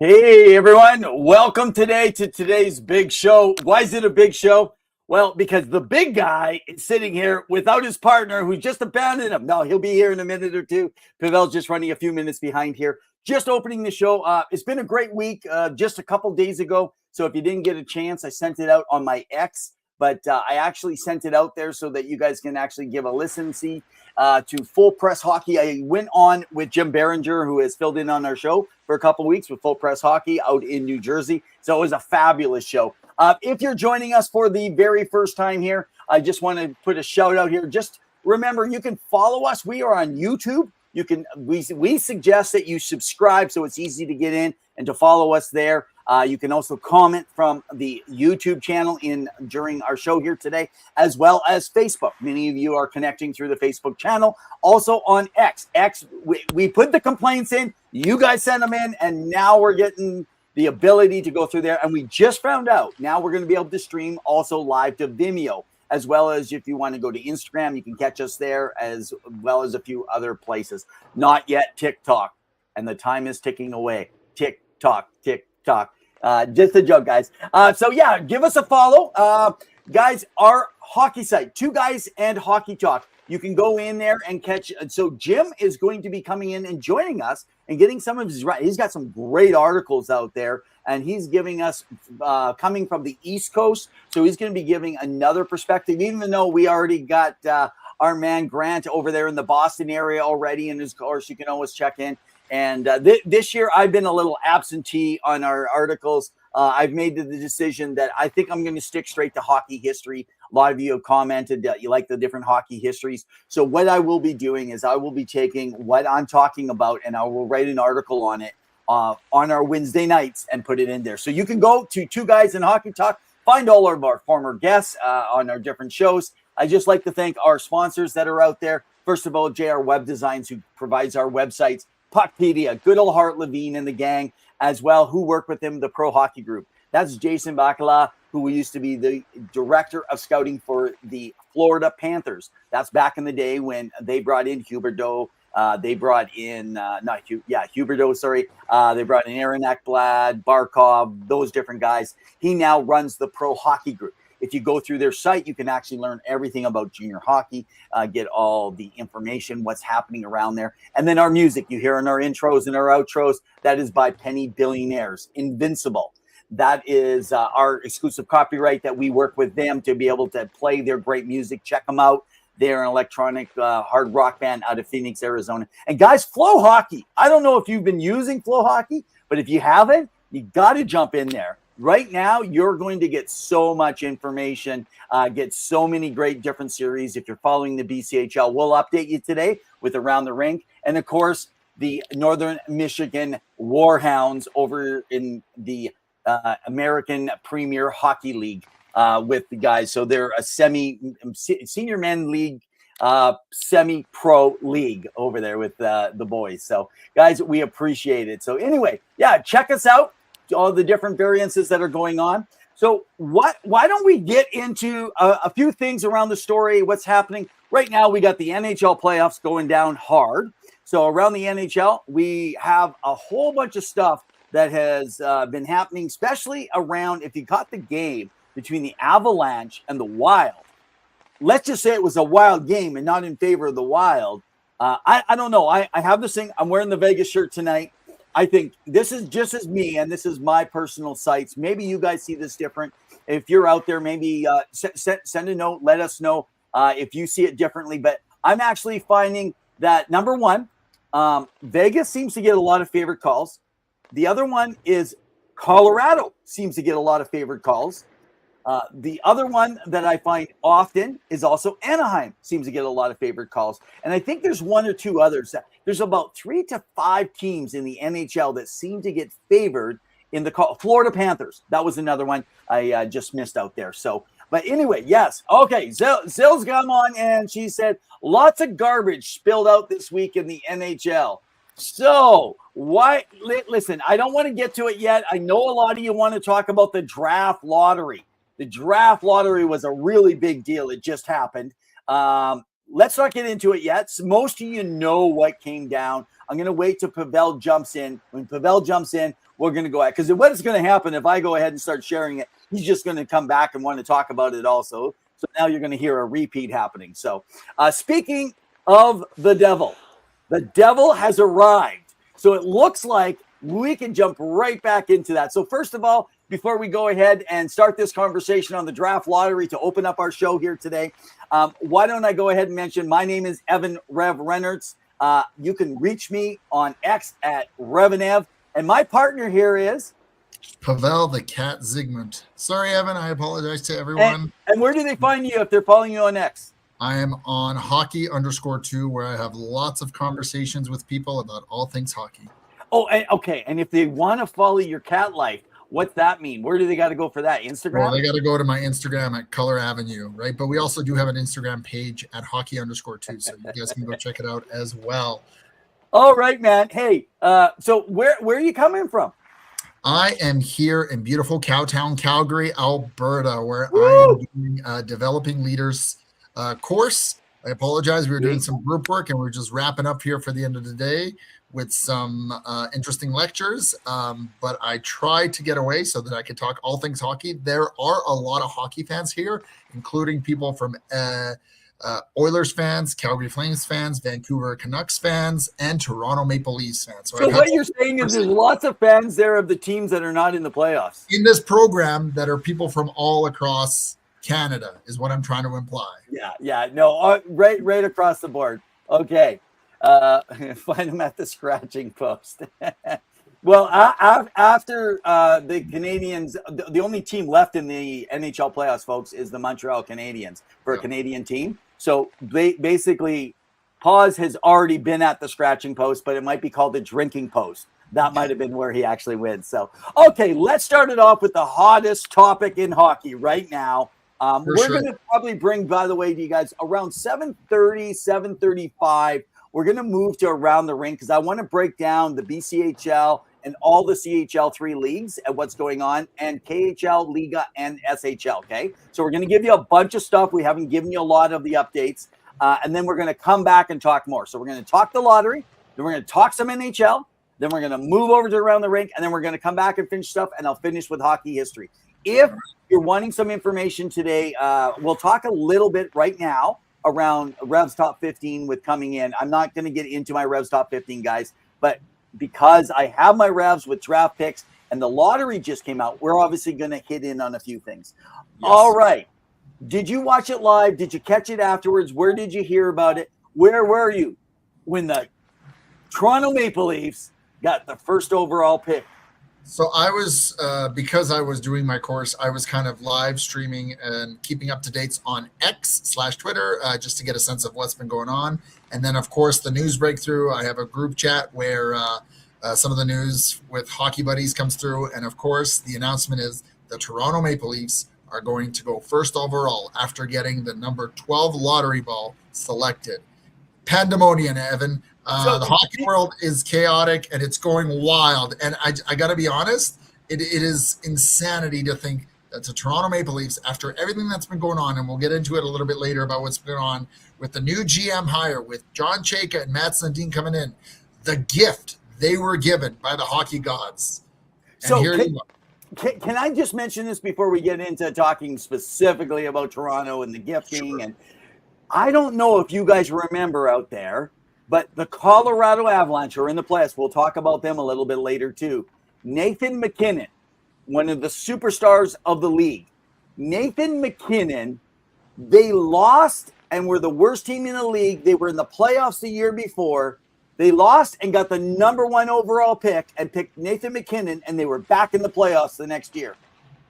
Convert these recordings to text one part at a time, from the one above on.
Hey everyone, welcome today to today's big show. Why is it a big show? Well, because the big guy is sitting here without his partner who just abandoned him. No, he'll be here in a minute or two. Pavel's just running a few minutes behind here. Just opening the show. It's been a great week, just a couple days ago. So if you didn't get a chance, I sent it out on my X, but I actually sent it out there so that you guys can actually give a listen, see to Full Press Hockey. I went on with Jim Behringer, who has filled in on our show for a couple weeks with Full Press Hockey out in New Jersey. So it was a fabulous show. If you're joining us for the very first time here, I just want to put a shout out here. Just remember, you can follow us. We are on YouTube. We suggest that you subscribe so it's easy to get in and to follow us there. You can also comment from the YouTube channel during our show here today, as well as Facebook. Many of you are connecting through the Facebook channel. Also on X. We put the complaints in. You guys sent them in, and now we're getting the ability to go through there. And we just found out now we're going to be able to stream also live to Vimeo, as well as if you want to go to Instagram, you can catch us there, as well as a few other places. Not yet TikTok, and the time is ticking away. TikTok. Just a joke, guys. So yeah, give us a follow. Guys, our hockey site, Two Guys and Hockey Talk. You can go in there and catch. So Jim is going to be coming in and joining us and getting some of his, he's got some great articles out there, and he's giving us, coming from the East Coast. So he's going to be giving another perspective, even though we already got our man Grant over there in the Boston area already. And of course, you can always check in. And this year, I've been a little absentee on our articles. I've made the decision that I think I'm going to stick straight to hockey history. A lot of you have commented that you like the different hockey histories. So what I will be doing is I will be taking what I'm talking about and I will write an article on it on our Wednesday nights and put it in there. So you can go to Two Guys in Hockey Talk, find all of our former guests on our different shows. I just like to thank our sponsors that are out there. First of all, JR Web Designs, who provides our websites. Puckpedia, good old Hart Levine and the gang, as well, who work with him, the Pro Hockey Group. That's Jason Bacala, who used to be the director of scouting for the Florida Panthers. That's back in the day when they brought in Huberdeau. They brought in, Huberdeau, sorry. They brought in Aaron Ekblad, Barkov, those different guys. He now runs the Pro Hockey Group. If you go through their site, you can actually learn everything about junior hockey, get all the information, what's happening around there. And then our music you hear in our intros and our outros, that is by Penny Billionaires, Invincible. That is our exclusive copyright that we work with them to be able to play their great music. Check them out. They're an electronic hard rock band out of Phoenix, Arizona. And guys, Flow Hockey. I don't know if you've been using Flow Hockey, but if you haven't, you got to jump in there. Right now, you're going to get so much information, get so many great different series. If you're following the BCHL, we'll update you today with Around the Rink. And of course, the Northern Michigan Warhounds over in the American Premier Hockey League with the guys. So they're a senior men league, semi-pro league over there with the boys. So guys, we appreciate it. So anyway, yeah, check us out. All the different variances that are going on. So why don't we get into a few things around the story, what's happening right now? We got the NHL playoffs going down hard. So around the NHL, we have a whole bunch of stuff that has been happening, especially around, if you caught the game between the Avalanche and the Wild. Let's just say it was a Wild game and not in favor of the Wild. I don't know. I have this thing. I'm wearing the Vegas shirt tonight. I think this is just as me, and this is my personal sites. Maybe you guys see this different. If you're out there, maybe send a note. Let us know if you see it differently. But I'm actually finding that, number one, Vegas seems to get a lot of favorite calls. The other one is Colorado seems to get a lot of favorite calls. The other one that I find often is also Anaheim seems to get a lot of favorite calls. And I think there's one or two others. There's about 3 to 5 teams in the NHL that seem to get favored in the call. Florida Panthers. That was another one I just missed out there. So, but anyway, yes. Okay. Zill's come on and she said, lots of garbage spilled out this week in the NHL. So listen, I don't want to get to it yet. I know a lot of you want to talk about the draft lottery. The draft lottery was a really big deal. It just happened. Let's not get into it yet. So most of you know what came down. I'm going to wait till Pavel jumps in. When Pavel jumps in, we're going to go at, because what is going to happen if I go ahead and start sharing it, he's just going to come back and want to talk about it also. So now you're going to hear a repeat happening. So speaking of the devil has arrived. So it looks like we can jump right back into that. So first of all, before we go ahead and start this conversation on the draft lottery to open up our show here today, why don't I go ahead and mention my name is Evan Renaerts. You can reach me on X at Revenev. And my partner here is Pawel the Cat Zygmunt. Sorry, Evan. I apologize to everyone. And where do they find you if they're following you on X? I am on hockey_2, where I have lots of conversations with people about all things hockey. Oh, okay. And if they want to follow your cat life, what's that mean? Where do they got to go for that? Instagram? Well, they got to go to my Instagram at Color Avenue, right? But we also do have an Instagram page at hockey_2, so you guys can go check it out as well. All right, man. Hey, so where are you coming from? I am here in beautiful Cowtown, Calgary, Alberta, where I am doing a Developing Leaders course. I apologize. We were doing some group work, and we're just wrapping up here for the end of the day with some interesting lectures. But I tried to get away so that I could talk all things hockey. There are a lot of hockey fans here, including people from Oilers fans, Calgary Flames fans, Vancouver Canucks fans, and Toronto Maple Leafs fans. So what you're saying is there's lots of fans there of the teams that are not in the playoffs. In this program that are people from all across Canada is what I'm trying to imply. Yeah. No, right across the board. Okay. Find them at the scratching post. Well, after the Canadians, the only team left in the NHL playoffs, folks, is the Montreal Canadiens for a Canadian team. So basically, Paz has already been at the scratching post, but it might be called the drinking post. That might have been where he actually wins. So, okay, let's start it off with the hottest topic in hockey right now. We're going to probably bring, by the way, to you guys around 7:30, 7:35. We're going to move to Around the Ring because I want to break down the BCHL and all the CHL3 leagues and what's going on, and KHL, Liga, and SHL, okay? So we're going to give you a bunch of stuff. We haven't given you a lot of the updates, and then we're going to come back and talk more. So we're going to talk the lottery, then we're going to talk some NHL, then we're going to move over to Around the Rink, and then we're going to come back and finish stuff, and I'll finish with hockey history. If you're wanting some information today, we'll talk a little bit right now around Revs Top 15 with coming in. I'm not going to get into my Revs Top 15, guys, but because I have my Revs with draft picks and the lottery just came out, we're obviously going to hit in on a few things. Yes. All right. Did you watch it live? Did you catch it afterwards? Where did you hear about it? Where were you when the Toronto Maple Leafs got the first overall pick? So I was, because I was doing my course, I was kind of live streaming and keeping up to dates on X/Twitter, just to get a sense of what's been going on. And then, of course, the news breakthrough. I have a group chat where some of the news with Hockey Buddies comes through. And, of course, the announcement is the Toronto Maple Leafs are going to go first overall after getting the number 12 lottery ball selected. Pandemonium, Evan. The hockey world is chaotic and it's going wild. And I got to be honest, it is insanity to think that the Toronto Maple Leafs, after everything that's been going on, and we'll get into it a little bit later about what's been on with the new GM hire, with John Chayka and Matt Sundin coming in, the gift they were given by the hockey gods. And so can I just mention this before we get into talking specifically about Toronto and the gifting? Sure. And I don't know if you guys remember out there, but the Colorado Avalanche are in the playoffs. We'll talk about them a little bit later too. Nathan MacKinnon, one of the superstars of the league. Nathan MacKinnon, they lost and were the worst team in the league. They were in the playoffs the year before. They lost and got the number 1 overall pick and picked Nathan MacKinnon, and they were back in the playoffs the next year.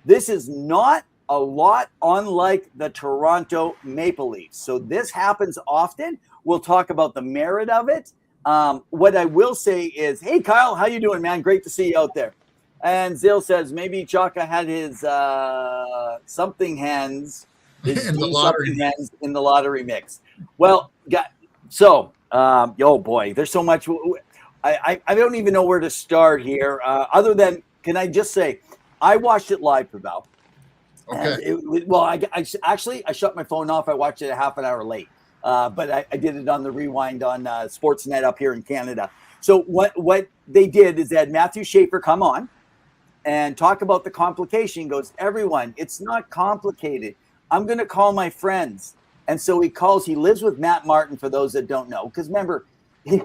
This is not a lot unlike the Toronto Maple Leafs. So this happens often. We'll talk about the merit of it. What I will say is, hey, Kyle, how you doing, man? Great to see you out there. And Zill says maybe Chaka had his something hands in the lottery mix. Well, oh boy, there's so much. I don't even know where to start here. Other than, can I just say, I watched it live, Pawel. Okay. I shut my phone off. I watched it a half an hour late. But I did it on the rewind on Sportsnet up here in Canada. So what they did is they had Matthew Schaefer come on, and talk about the complication. He goes, everyone, it's not complicated. I'm going to call my friends. And so he lives with Matt Martin, for those that don't know, because remember, he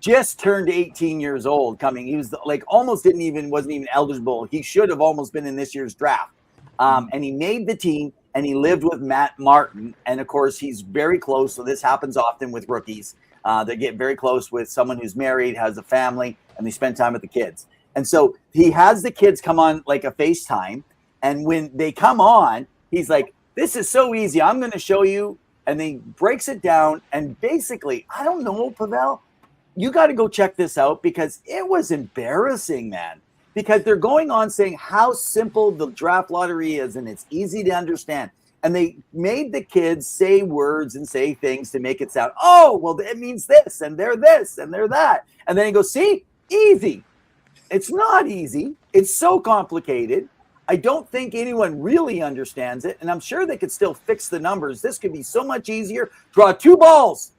just turned 18 years old coming. He was like wasn't even eligible. He should have almost been in this year's draft. And he made the team, and he lived with Matt Martin. And of course, he's very close. So this happens often with rookies. They get very close with someone who's married, has a family, and they spend time with the kids. And so he has the kids come on like a FaceTime. And when they come on, he's like, this is so easy. I'm going to show you. And he breaks it down. And basically, I don't know, Pawel, you got to go check this out, because it was embarrassing, man. Because they're going on saying how simple the draft lottery is, and it's easy to understand. And they made the kids say words and say things to make it sound, oh, well, it means this, and they're this, and they're that. And then he goes, see, easy. It's not easy. It's so complicated. I don't think anyone really understands it. And I'm sure they could still fix the numbers. This could be so much easier. Draw two balls,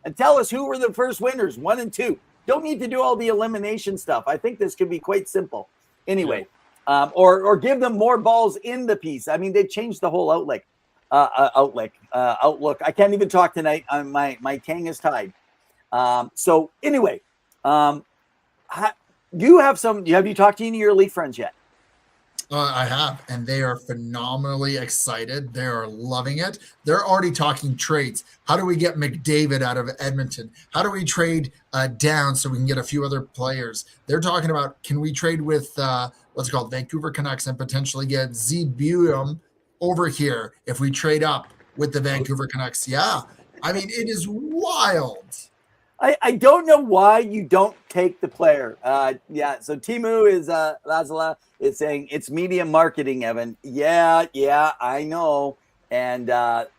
and tell us who were the first winners, 1 and 2. Don't need to do all the elimination stuff. I think this could be quite simple. Anyway, or give them more balls in the piece. I mean, they changed the whole outlook. I can't even talk tonight. My tongue is tied. So anyway, have you talked to any of your elite friends yet? I have, and they are phenomenally excited. They are loving it. They're already talking trades. How do we get McDavid out of Edmonton? How do we trade down so we can get a few other players? They're talking about, can we trade with what's called Vancouver Canucks and potentially get Zbuum over here if we trade up with the Vancouver Canucks? Yeah, I mean, it is wild. I don't know why you don't take the player. So Timu is Lazala is saying it's media marketing, Evan. Yeah, I know. And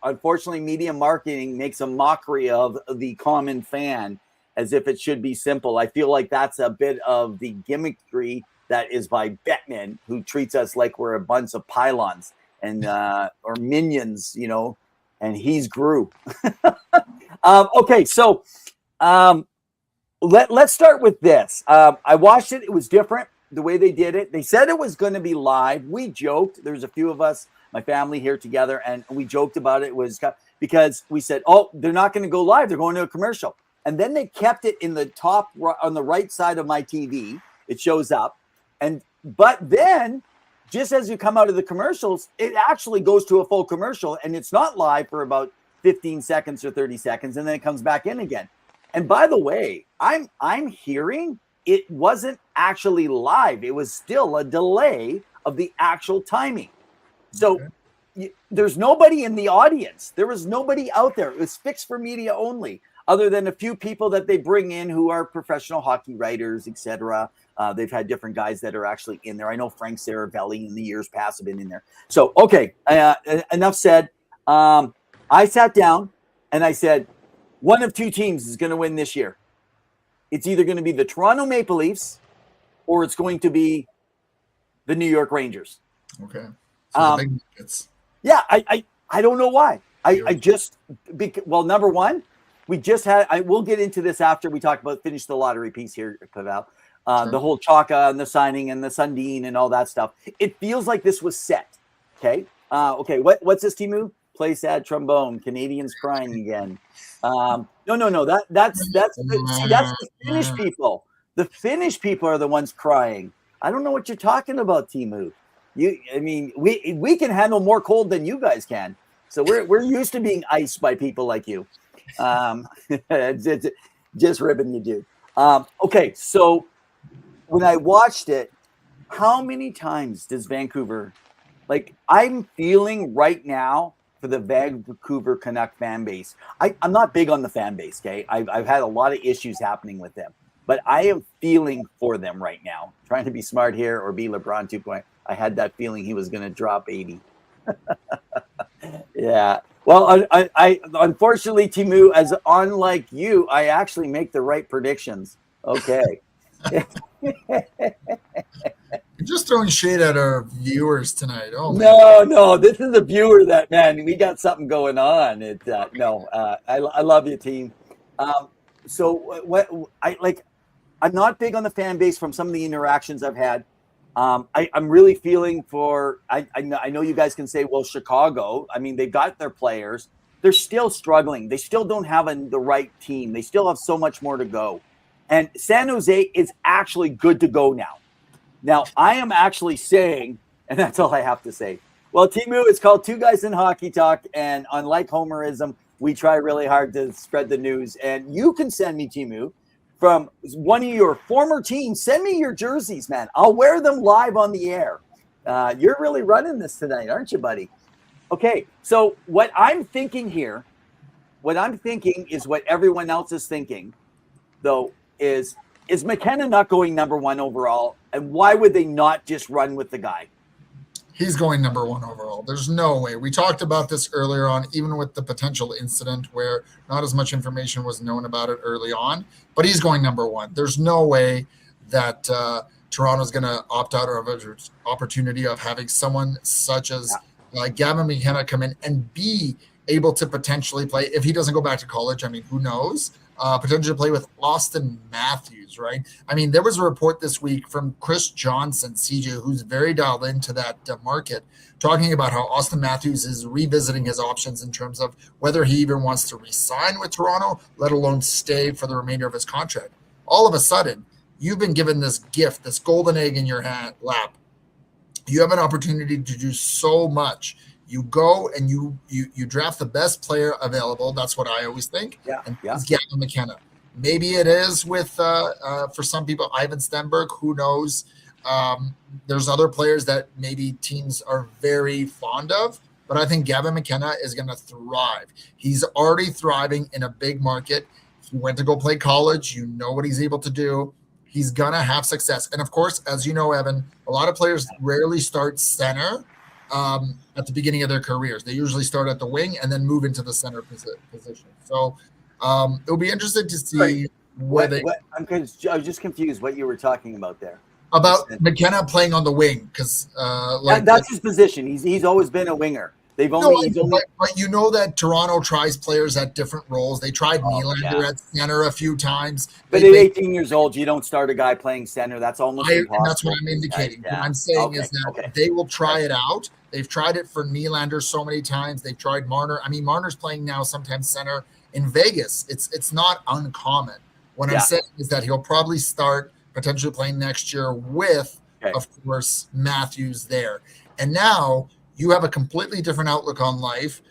unfortunately, media marketing makes a mockery of the common fan as if it should be simple. I feel like that's a bit of the gimmickry that is by Bettman, who treats us like we're a bunch of pylons and or minions, and he's Gru. Okay, so let's start with this. I watched it. It was different the way they did it. They said it was going to be live. We joked. There's a few of us, my family here together, and we joked about it. It was because we said, oh, they're not going to go live. They're going to a commercial. And then they kept it in the top on the right side of my TV. It shows up. But then just as you come out of the commercials, it actually goes to a full commercial, and it's not live for about 15 seconds or 30 seconds. And then it comes back in again. And by the way, I'm hearing it wasn't actually live. It was still a delay of the actual timing. So there's nobody in the audience. There was nobody out there. It was fixed for media only, other than a few people that they bring in who are professional hockey writers, etc. They've had different guys that are actually in there. I know Frank Saravelli in the years past have been in there. So, okay, enough said. I sat down and I said, one of two teams is going to win this year. It's either going to be the Toronto Maple Leafs or it's going to be the New York Rangers. Okay. Yeah, I don't know why. Number one, we just had, we'll get into this after we talk about finish the lottery piece here, Pawel. Sure. The whole Chaka and the signing and the Sundin and all that stuff. It feels like this was set. Okay. Okay. What's this Timu? Play sad trombone. Canadians crying again. No. That's the Finnish people. The Finnish people are the ones crying. I don't know what you're talking about, Timu. We can handle more cold than you guys can. So we're used to being iced by people like you. Just ribbing you, dude. Okay, so when I watched it, how many times does Vancouver, I'm feeling right now for the Vancouver Canuck fan base. I'm not big on the fan base, okay? I've had a lot of issues happening with them, but I am feeling for them right now. Trying to be smart here or be LeBron 2.0. I had that feeling he was going to drop 80. Yeah. Well, I unfortunately, Timu, as unlike you, I actually make the right predictions. Okay. You're just throwing shade at our viewers tonight. Oh no, this is a viewer that, man, we got something going on. I love you, team. So what I'm not big on the fan base from some of the interactions I've had. I'm really feeling for. I know you guys can say, well, Chicago. I mean, they've got their players. They're still struggling. They still don't have the right team. They still have so much more to go. And San Jose is actually good to go now. Now, I am actually saying, and that's all I have to say. Well, Timu, it's called Two Guys in Hockey Talk. And unlike Homerism, we try really hard to spread the news. And you can send me, Timu, from one of your former teams. Send me your jerseys, man. I'll wear them live on the air. You're really running this tonight, aren't you, buddy? Okay, so what I'm thinking here, is what everyone else is thinking, though, is McKenna not going number 1 overall? And why would they not just run with the guy? He's going number 1 overall. There's no way. We talked about this earlier on, even with the potential incident where not as much information was known about it early on, but he's going number 1. There's no way that Toronto's going to opt out of an opportunity of having someone such as Gavin McKenna come in and be able to potentially play, if he doesn't go back to college, I mean, who knows, potentially play with Austin Matthews, right? I mean, there was a report this week from Chris Johnson, CJ, who's very dialed into that market, talking about how Austin Matthews is revisiting his options in terms of whether he even wants to re-sign with Toronto, let alone stay for the remainder of his contract. All of a sudden, you've been given this gift, this golden egg in your lap. You have an opportunity to do so much. You go and you draft the best player available. That's what I always think. And it's Gavin McKenna. Maybe it is with, for some people, Ivan Stenberg. Who knows? There's other players that maybe teams are very fond of. But I think Gavin McKenna is going to thrive. He's already thriving in a big market. He went to go play college. You know what he's able to do. He's going to have success. And, of course, as you know, Evan, a lot of players rarely start center at the beginning of their careers. They usually start at the wing and then move into the center position. So it'll be interesting to see I was just confused what you were talking about there. About McKenna playing on the wing, because that's his position. He's always been a winger. But you know that Toronto tries players at different roles. They tried Nylander at center a few times. But at 18 years old, you don't start a guy playing center. That's almost impossible. And that's what I'm indicating. What I'm saying is that they will try it out. They've tried it for Nylander so many times. They've tried Marner. I mean, Marner's playing now sometimes center in Vegas. It's not uncommon. What I'm saying is that he'll probably start potentially playing next year with, of course, Matthews there. And now you have a completely different outlook on life.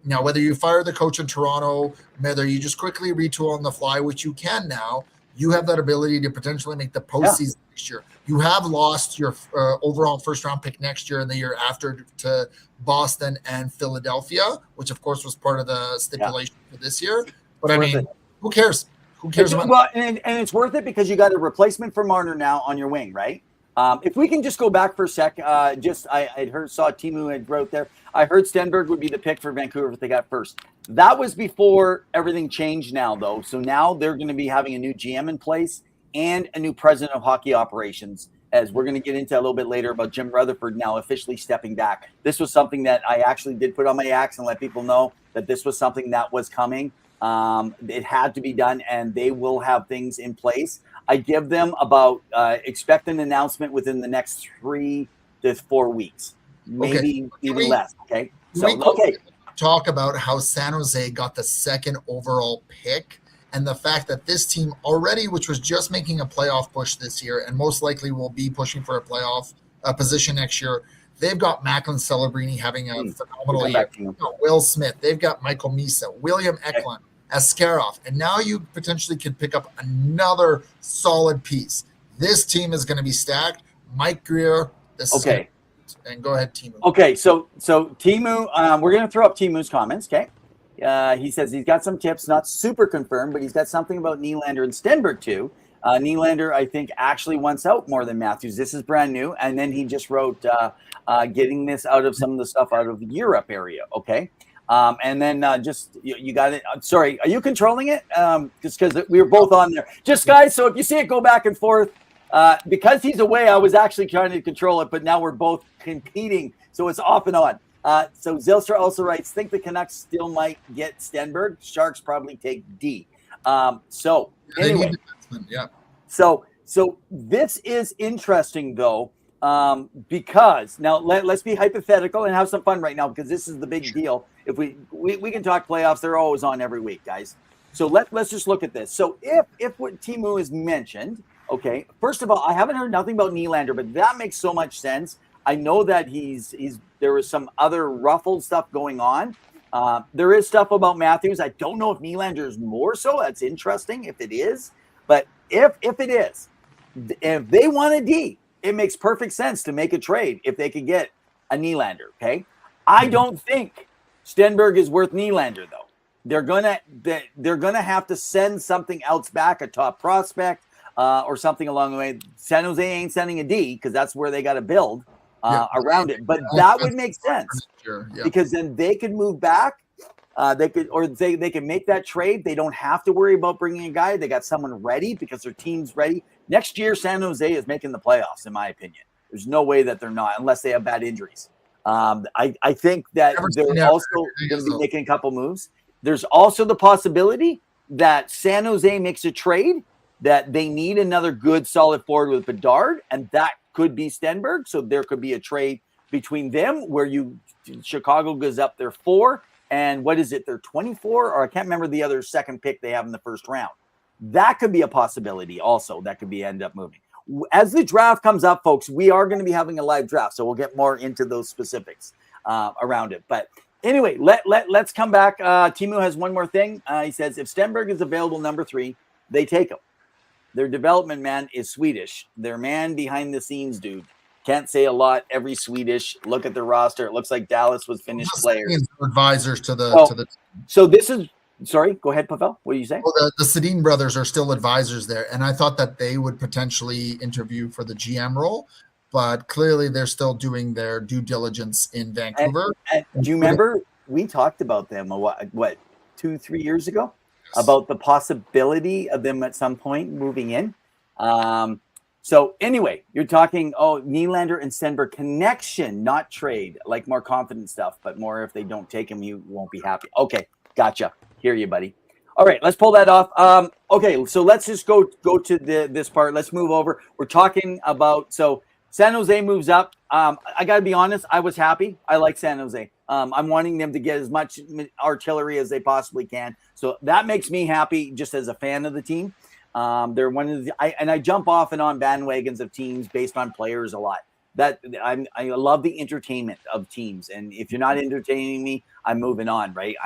Now, whether you fire the coach in Toronto, whether you just quickly retool on the fly, which you can now, you have that ability to potentially make the postseason next year. You have lost your overall first-round pick next year and the year after to Boston and Philadelphia, which, of course, was part of the stipulation for this year. But, I mean, who cares? Who cares about Well, and it's worth it because you got a replacement for Marner now on your wing, right? If we can just go back for a sec, saw Timu had wrote there. I heard Stenberg would be the pick for Vancouver if they got first. That was before everything changed now, though. So now they're going to be having a new GM in place and a new president of hockey operations, as we're going to get into a little bit later about Jim Rutherford now officially stepping back. This was something that I actually did put on my axe and let people know that this was something that was coming. It had to be done, and they will have things in place. I give them about expect an announcement within the next 3 to 4 weeks, maybe even less. Okay. Talk about how San Jose got the second overall pick and the fact that this team already, which was just making a playoff push this year and most likely will be pushing for a playoff position next year. They've got Macklin Celebrini having a phenomenal year. Will Smith. They've got Michael Misa, William Eklund, Askarov, and now you potentially could pick up another solid piece. This team is going to be stacked. Mike Greer, and go ahead, Timu. Okay, so Timu, we're going to throw up Timu's comments, okay? He says he's got some tips, not super confirmed, but he's got something about Nylander and Stenberg too. Nylander, I think, actually wants out more than Matthews. This is brand new. And then he just wrote getting this out of some of the stuff out of the Europe area, okay? And then you got it. Sorry, are you controlling it? Just because we were both on there. Just guys, so if you see it go back and forth, because he's away, I was actually trying to control it, but now we're both competing, so it's off and on. So Zilstra also writes, think the Canucks still might get Stenberg. Sharks probably take D. So anyway, So this is interesting though, because now let's be hypothetical and have some fun right now, because this is the big deal. If we can talk playoffs, they're always on every week, guys. So let's just look at this. So if what Teemu is mentioned, okay, first of all, I haven't heard nothing about Nylander, but that makes so much sense. I know that there was some other ruffled stuff going on. There is stuff about Matthews. I don't know if Nylander is more so. That's interesting if it is. But if it is, if they want a D, it makes perfect sense to make a trade if they could get a Nylander. Okay, I don't think Stenberg is worth Nylander though. They're gonna have to send something else back, a top prospect or something along the way. San Jose ain't sending a D because that's where they got to build around it. But that would make sense because then they could move back. They can make that trade. They don't have to worry about bringing a guy. They got someone ready because their team's ready. Next year, San Jose is making the playoffs, in my opinion. There's no way that they're not, unless they have bad injuries. I think that they're also going to be making a couple moves. There's also the possibility that San Jose makes a trade that they need another good, solid forward with Bedard, and that could be Stenberg. So there could be a trade between them where Chicago goes up their 4. And what is it? They're 24, or I can't remember the other second pick they have in the first round. That could be a possibility also. That could be end up moving. As the draft comes up, folks, we are going to be having a live draft. So we'll get more into those specifics around it. But anyway, let's come back. Teemu has one more thing. He says, if Stenberg is available number 3, they take him. Their development man is Swedish. Their man behind the scenes dude. Can't say a lot. Every Swedish. Look at the roster. It looks like Dallas was finished players. Advisors to the. So this is. Sorry, go ahead, Pawel. What do you say? Well, the Sedin brothers are still advisors there, and I thought that they would potentially interview for the GM role, but clearly they're still doing their due diligence in Vancouver. And do you remember we talked about them what 2-3 years ago about the possibility of them at some point moving in? So anyway, you're talking, Nylander and Stenberg connection, not trade, like more confident stuff, but more if they don't take him, you won't be happy. Okay, gotcha. Hear you, buddy. All right, let's pull that off. Okay, so let's just go to this part. Let's move over. We're talking about, so San Jose moves up. I got to be honest, I was happy. I like San Jose. I'm wanting them to get as much artillery as they possibly can. So that makes me happy just as a fan of the team. They're one of the, I jump off and on bandwagons of teams based on players a lot. That I love the entertainment of teams, and if you're not entertaining me, I'm moving on. Right?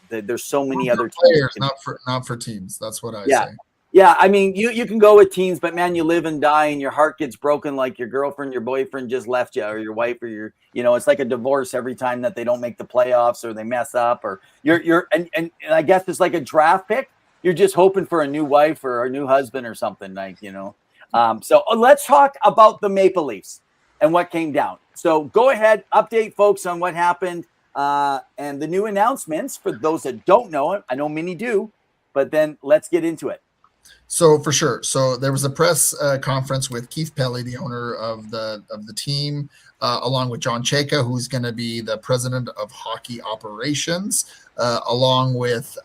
There's so many other players, not for teams. That's what I say. Yeah, I mean, you can go with teams, but man, you live and die, and your heart gets broken like your girlfriend, your boyfriend just left you, or your wife, or it's like a divorce every time that they don't make the playoffs or they mess up, or and I guess it's like a draft pick. You're just hoping for a new wife or a new husband or something, So let's talk about the Maple Leafs and what came down. So go ahead, update folks on what happened and the new announcements for those that don't know it. I know many do, but then let's get into it. So for sure. So there was a press conference with Keith Pelly, the owner of the team, along with John Chayka, who's going to be the president of hockey operations, along with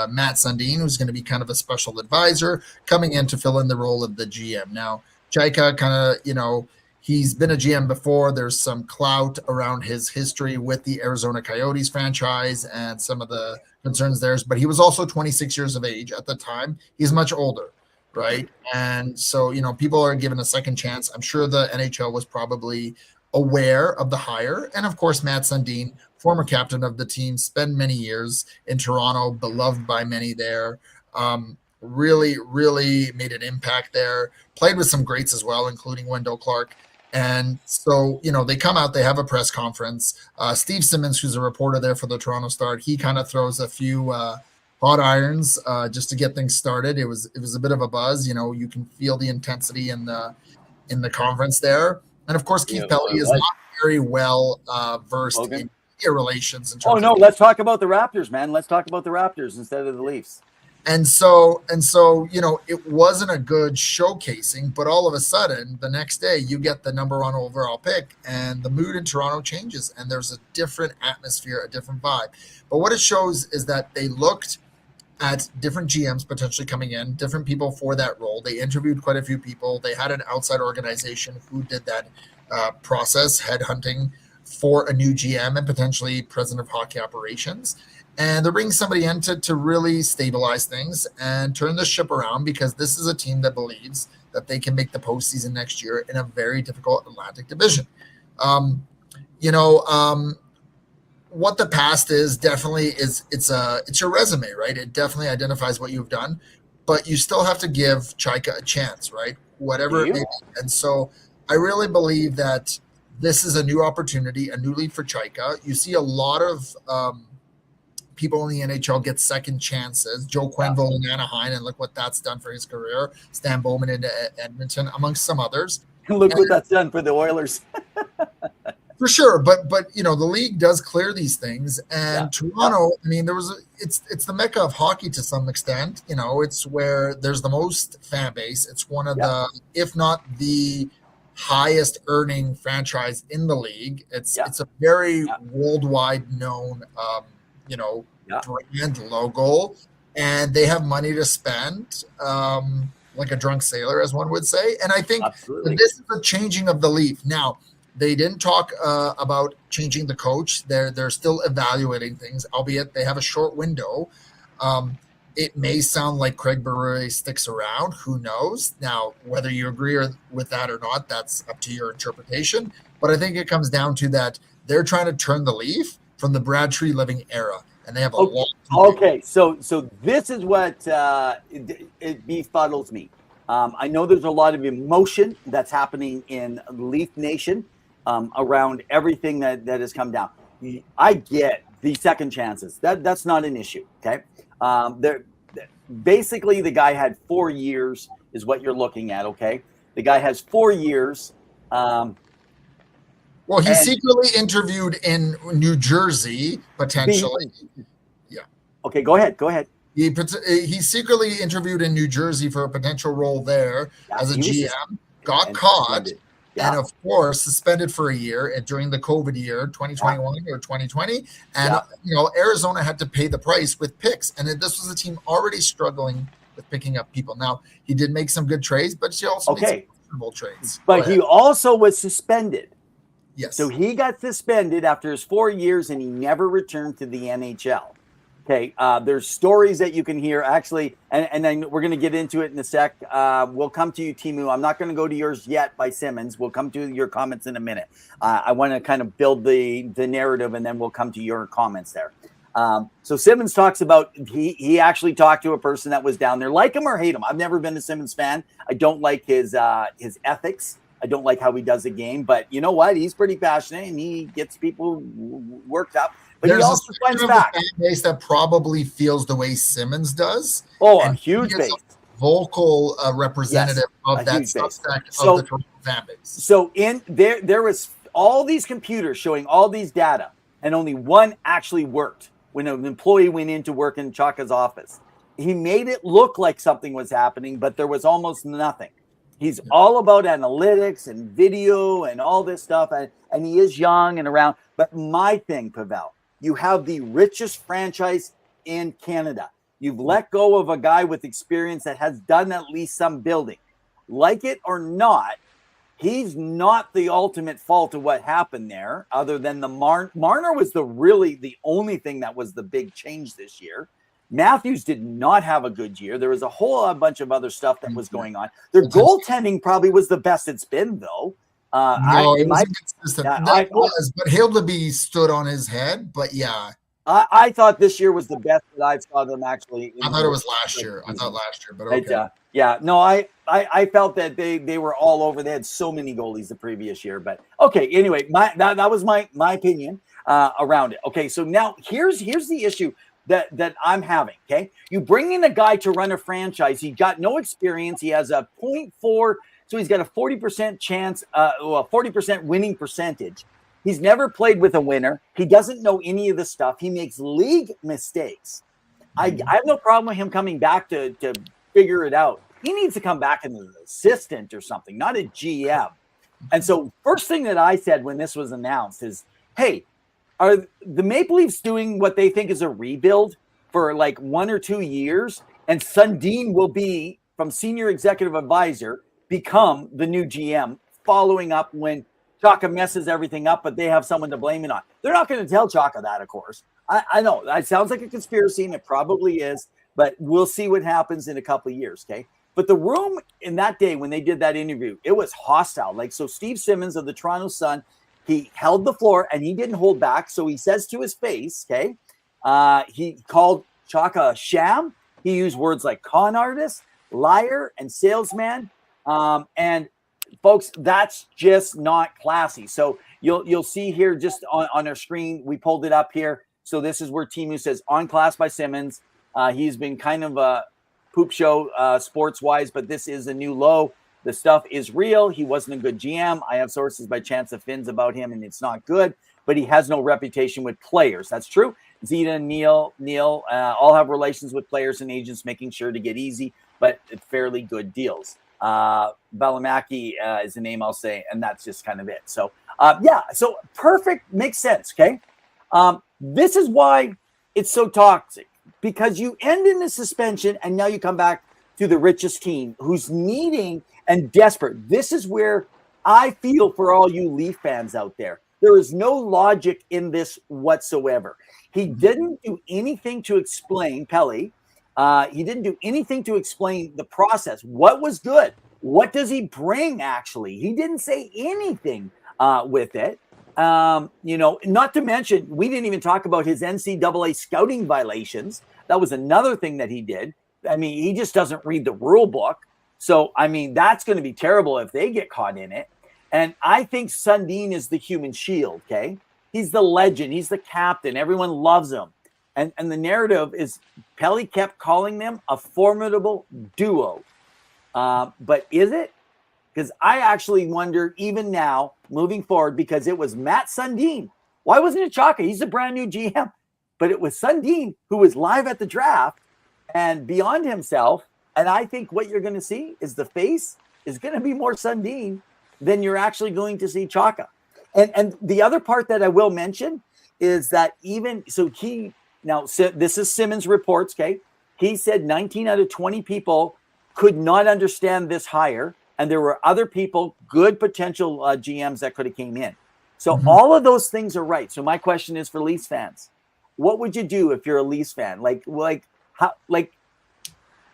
Matt Sundin, who's going to be kind of a special advisor coming in to fill in the role of the GM. Now, Chayka kind of, he's been a GM before. There's some clout around his history with the Arizona Coyotes franchise and some of the concerns there, but he was also 26 years of age at the time. He's much older, right? And so, people are given a second chance. I'm sure the NHL was probably aware of the hire. And of course, Matt Sundin, former captain of the team, spent many years in Toronto, beloved by many there. Really, really made an impact there. Played with some greats as well, including Wendell Clark. And so, they come out, they have a press conference. Steve Simmons, who's a reporter there for the Toronto Star, he kind of throws a few hot irons just to get things started. It was a bit of a buzz. You can feel the intensity in the conference there. And of course, Keith Pelly is not very well versed in media relations. Let's talk about the Raptors, man. Let's talk about the Raptors instead of the Leafs. And so, it wasn't a good showcasing, but all of a sudden, the next day, you get the number 1 overall pick, and the mood in Toronto changes, and there's a different atmosphere, a different vibe. But what it shows is that they looked at different GMs potentially coming in, different people for that role. They interviewed quite a few people. They had an outside organization who did that process, headhunting for a new GM and potentially president of hockey operations. And they're bringing somebody in to really stabilize things and turn the ship around, because this is a team that believes that they can make the postseason next year in a very difficult Atlantic division. What the past is definitely it's your resume, right? It definitely identifies what you've done, but you still have to give Chaika a chance, right? Whatever it may be. And so I really believe that this is a new opportunity, a new lead for Chaika. You see a lot of people in the NHL get second chances. Joe Quenneville in Anaheim, and look what that's done for his career. Stan Bowman in Edmonton, amongst some others. Look what that's done for the Oilers. For sure, but the league does clear these things, and Toronto. I mean, it's the mecca of hockey to some extent. It's where there's the most fan base. It's one of the, if not the highest earning franchise in the league. It's a very worldwide known brand logo, and they have money to spend, like a drunk sailor, as one would say. And I think that this is a changing of the leaf. Now, they didn't talk about changing the coach. They're still evaluating things, albeit they have a short window. It may sound like Craig Berube sticks around. Who knows? Now, whether you agree with that or not, that's up to your interpretation. But I think it comes down to that they're trying to turn the leaf from the Brad Treliving era, and they have a lot. Okay, so this is what it befuddles me. I know there's a lot of emotion that's happening in Leaf Nation around everything that has come down. I get the second chances. That's not an issue. Okay. Basically, the guy had 4 years is what you're looking at. Okay. The guy has 4 years. Well, he secretly interviewed in New Jersey, potentially. Okay, go ahead. He secretly interviewed in New Jersey for a potential role there as a GM, got caught, and of course suspended for a year during the COVID year, 2021 or 2020. And Arizona had to pay the price with picks, and this was a team already struggling with picking up people. Now, he did make some good trades, but he also made some questionable trades. But he also was suspended. Yes. So he got suspended after his 4 years, and he never returned to the NHL. Okay, there's stories that you can hear, actually, and then we're going to get into it in a sec. We'll come to you, Timu. I'm not going to go to yours yet by Simmons. We'll come to your comments in a minute. I want to kind of build the narrative, and then we'll come to your comments there. So Simmons talks about he actually talked to a person that was down there. Like him or hate him, I've never been a Simmons fan. I don't like his ethics. I don't like how he does the game. But you know what? He's pretty passionate, and he gets people worked up. But there's he also a fan base that probably feels the way Simmons does. Oh, a huge base. Vocal representative of that subsect of the Toronto fan base. So there was all these computers showing all these data, and only one actually worked when an employee went in to work in Chaka's office. He made it look like something was happening, but there was almost nothing. He's all about analytics and video and all this stuff, and he is young and around. But my thing, Pawel, you have the richest franchise in Canada. You've let go of a guy with experience that has done at least some building. Like it or not, he's not the ultimate fault of what happened there, other than the Marner was the only thing that was the big change this year. Matthews did not have a good year. There was a whole bunch of other stuff that was going on. Their goaltending probably was the best it's been, though. It was inconsistent. That was, but Hildeby stood on his head. But I thought this year was the best that I saw them actually. I thought it was last year. I thought last year, but okay. No, I felt that they were all over. They had so many goalies the previous year, but okay. Anyway, that was my opinion around it. Okay, so now here's the issue that I'm having. Okay, you bring in a guy to run a franchise. He got no experience. He has a 0.4. So he's got a 40% chance, 40% winning percentage. He's never played with a winner. He doesn't know any of the stuff. He makes league mistakes. I have no problem with him coming back to figure it out. He needs to come back as an assistant or something, not a GM. And so first thing that I said when this was announced is, hey, are the Maple Leafs doing what they think is a rebuild for like 1 or 2 years, and Sundin will be from senior executive advisor become the new GM, following up when Chaka messes everything up, but they have someone to blame it on. They're not going to tell Chaka that, of course. I know that sounds like a conspiracy, and it probably is, but we'll see what happens in a couple of years, okay? But the room in that day when they did that interview, it was hostile. Like, so Steve Simmons of the Toronto Sun, he held the floor and he didn't hold back. So he says to his face, okay, he called Chaka a sham. He used words like con artist, liar, and salesman. And folks, that's just not classy. So you'll see here just on our screen, we pulled it up here. So this is where Timu says on class by Simmons. He's been kind of a poop show sports wise, but this is a new low. The stuff is real. He wasn't a good GM. I have sources by Chance of Fins about him, and it's not good, but he has no reputation with players. That's true. Zeta and Neil all have relations with players and agents, making sure to get easy, but fairly good deals. Balamaki is the name I'll say, and that's just kind of it. So so perfect, makes sense. Okay. This is why it's so toxic, because you end in a suspension and now you come back to the richest team who's needing and desperate. This is where I feel for all you Leaf fans out there. There is no logic in this whatsoever. He didn't do anything to explain, Pelly. He didn't do anything to explain the process. What was good? What does he bring, actually? He didn't say anything with it. Not to mention, we didn't even talk about his NCAA scouting violations. That was another thing that he did. I mean, he just doesn't read the rule book. So, I mean, that's going to be terrible if they get caught in it. And I think Sundin is the human shield, okay? He's the legend. He's the captain. Everyone loves him. And the narrative is Pelly kept calling them a formidable duo. But is it? Because I actually wonder, even now, moving forward, because it was Matt Sundin. Why wasn't it Chaka? He's a brand new GM. But it was Sundin who was live at the draft and beyond himself. And I think what you're going to see is the face is going to be more Sundin than you're actually going to see Chaka. And the other part that I will mention is that this is Simmons reports, okay? He said 19 out of 20 people could not understand this hire. And there were other people, good potential GMs that could have came in. So all of those things are right. So my question is for Leafs fans, what would you do if you're a Leafs fan? Like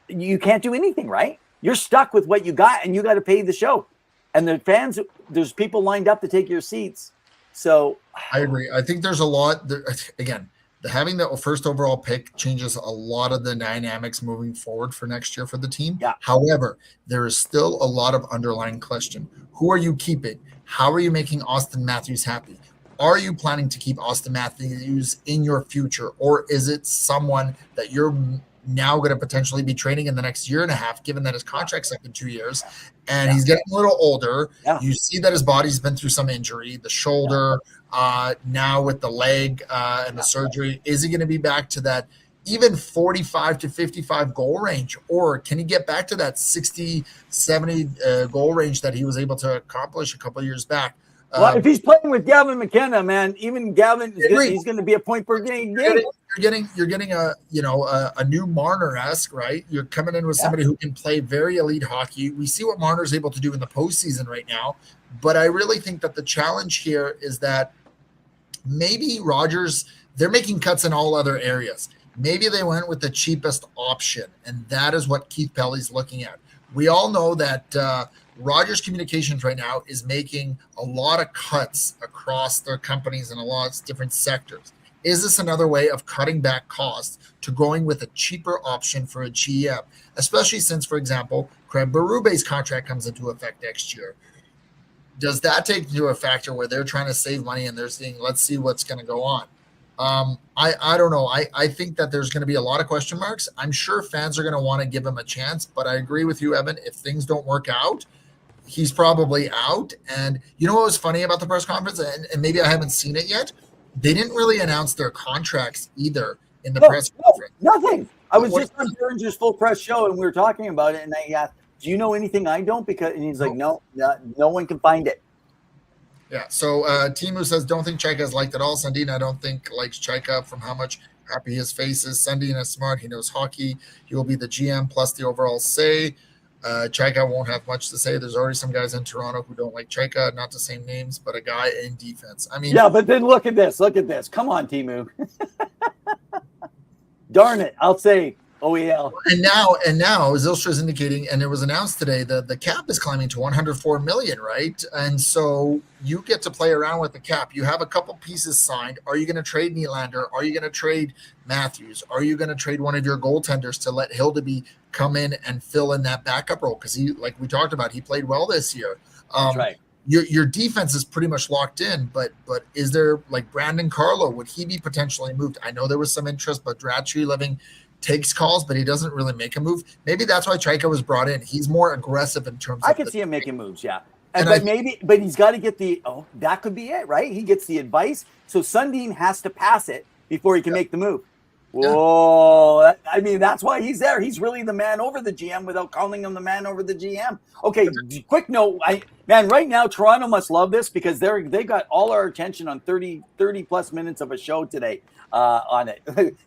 you can't do anything, right? You're stuck with what you got and you got to pay the show. And the fans, there's people lined up to take your seats. So I agree. I think there's a lot there, again, having the first overall pick changes a lot of the dynamics moving forward for next year for the team. Yeah. However, there is still a lot of underlying question. Who are you keeping? How are you making Austin Matthews happy? Are you planning to keep Austin Matthews in your future? Or is it someone that you're now going to potentially be trading in the next year and a half, given that his contract's up in 2 years and he's getting a little older? Yeah. You see that his body's been through some injury, the shoulder, now with the leg and the surgery. Is he going to be back to that even 45 to 55 goal range? Or can he get back to that 60, 70 goal range that he was able to accomplish a couple of years back? Well, if he's playing with Gavin McKenna, man, even Gavin, he's going to be a point per game. You're getting a new Marner-esque, right? You're coming in with somebody who can play very elite hockey. We see what Marner's able to do in the postseason right now, but I really think that the challenge here is that maybe Rogers, they're making cuts in all other areas. Maybe they went with the cheapest option, and that is what Keith Pelly's looking at. We all know that Rogers Communications right now is making a lot of cuts across their companies in a lot of different sectors. Is this another way of cutting back costs to going with a cheaper option for a GM, especially since, for example, Craig Berube's contract comes into effect next year? Does that take into a factor where they're trying to save money and they're saying, let's see what's going to go on? I don't know. I think that there's going to be a lot of question marks. I'm sure fans are going to want to give him a chance, but I agree with you, Evan. If things don't work out, he's probably out. And you know what was funny about the press conference? And maybe I haven't seen it yet. They didn't really announce their contracts either in the press conference. Nothing. I was just on Behringer's full press show and we were talking about it. And I asked, do you know anything I don't? And he's like, no one can find it. Yeah. So Timu says, don't think Chaika is liked at all. Sundin, I don't think likes Chaika from how much Happy his face is. Sundin is smart. He knows hockey. He will be the GM plus the overall say. Chaika won't have much to say. There's already some guys in Toronto who don't like Chaika, not the same names, but a guy in defense. I mean, yeah, but then look at this. Look at this. Come on, Timu. Darn it. I'll say OEL. And now Zylstra is indicating, and it was announced today that the cap is climbing to 104 million, right? And so you get to play around with the cap. You have a couple pieces signed. Are you going to trade Nylander? Are you going to trade Matthews? Are you going to trade one of your goaltenders to let Hildeby come in and fill in that backup role? Because he, like we talked about, he played well this year. That's right. Your defense is pretty much locked in, but is there, like, Brandon Carlo, would he be potentially moved? I know there was some interest, but Treliving takes calls, but he doesn't really make a move. Maybe that's why Chaika was brought in. He's more aggressive in terms of I could see him making moves, yeah. But he's got to get that could be it, right? He gets the advice. So Sundin has to pass it before he can make the move. Whoa. I mean, that's why he's there. He's really the man over the GM without calling him the man over the GM. Okay, quick note. Right now, Toronto must love this because they got all our attention on 30 plus minutes of a show today on it.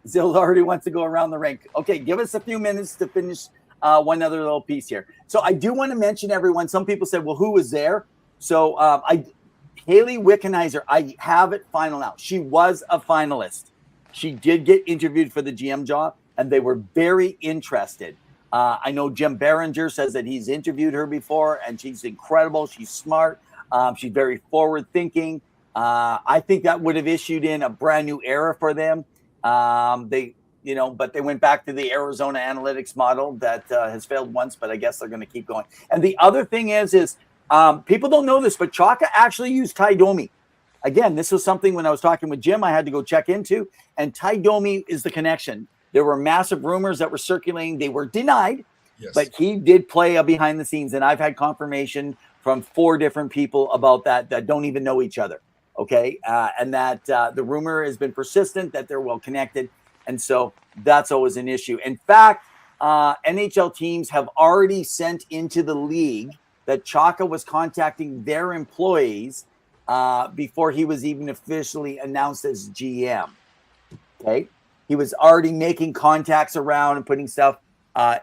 Zill already wants to go around the rink. Okay, give us a few minutes to finish one other little piece here. So I do want to mention everyone. Some people said, well, who was there? So Haley Wickenheiser, I have it final now. She was a finalist. She did get interviewed for the GM job, and they were very interested. I know Jim Behringer says that he's interviewed her before, and she's incredible. She's smart. She's very forward-thinking. I think that would have issued in a brand new era for them. But they went back to the Arizona analytics model that has failed once, but I guess they're going to keep going. And the other thing is people don't know this, but Chaka actually used Ty Domi. Again, this was something when I was talking with Jim, I had to go check into, and Ty Domi is the connection. There were massive rumors that were circulating. They were denied, but he did play behind the scenes, and I've had confirmation from 4 different people about that don't even know each other, okay? And that the rumor has been persistent, that they're well connected, and so that's always an issue. In fact, NHL teams have already sent into the league that Chaka was contacting their employees before he was even officially announced as GM. Okay. He was already making contacts around and putting stuff.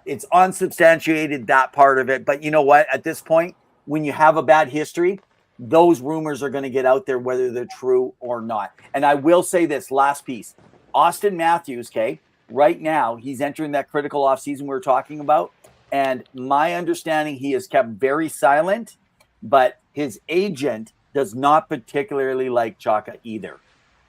It's unsubstantiated, that part of it. But you know what? At this point, when you have a bad history, those rumors are going to get out there, whether they're true or not. And I will say this last piece. Austin Matthews, okay, right now, he's entering that critical offseason we were talking about. And my understanding, he is kept very silent, but his agent does not particularly like Chaka either.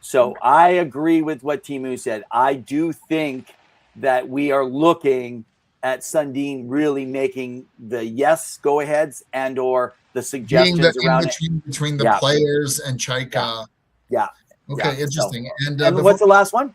So I agree with what Timu said. I do think that we are looking at Sundin really making the yes go-aheads and or the suggestions around between the players and Chaika. Yeah. Okay, interesting. So, and what's the last one?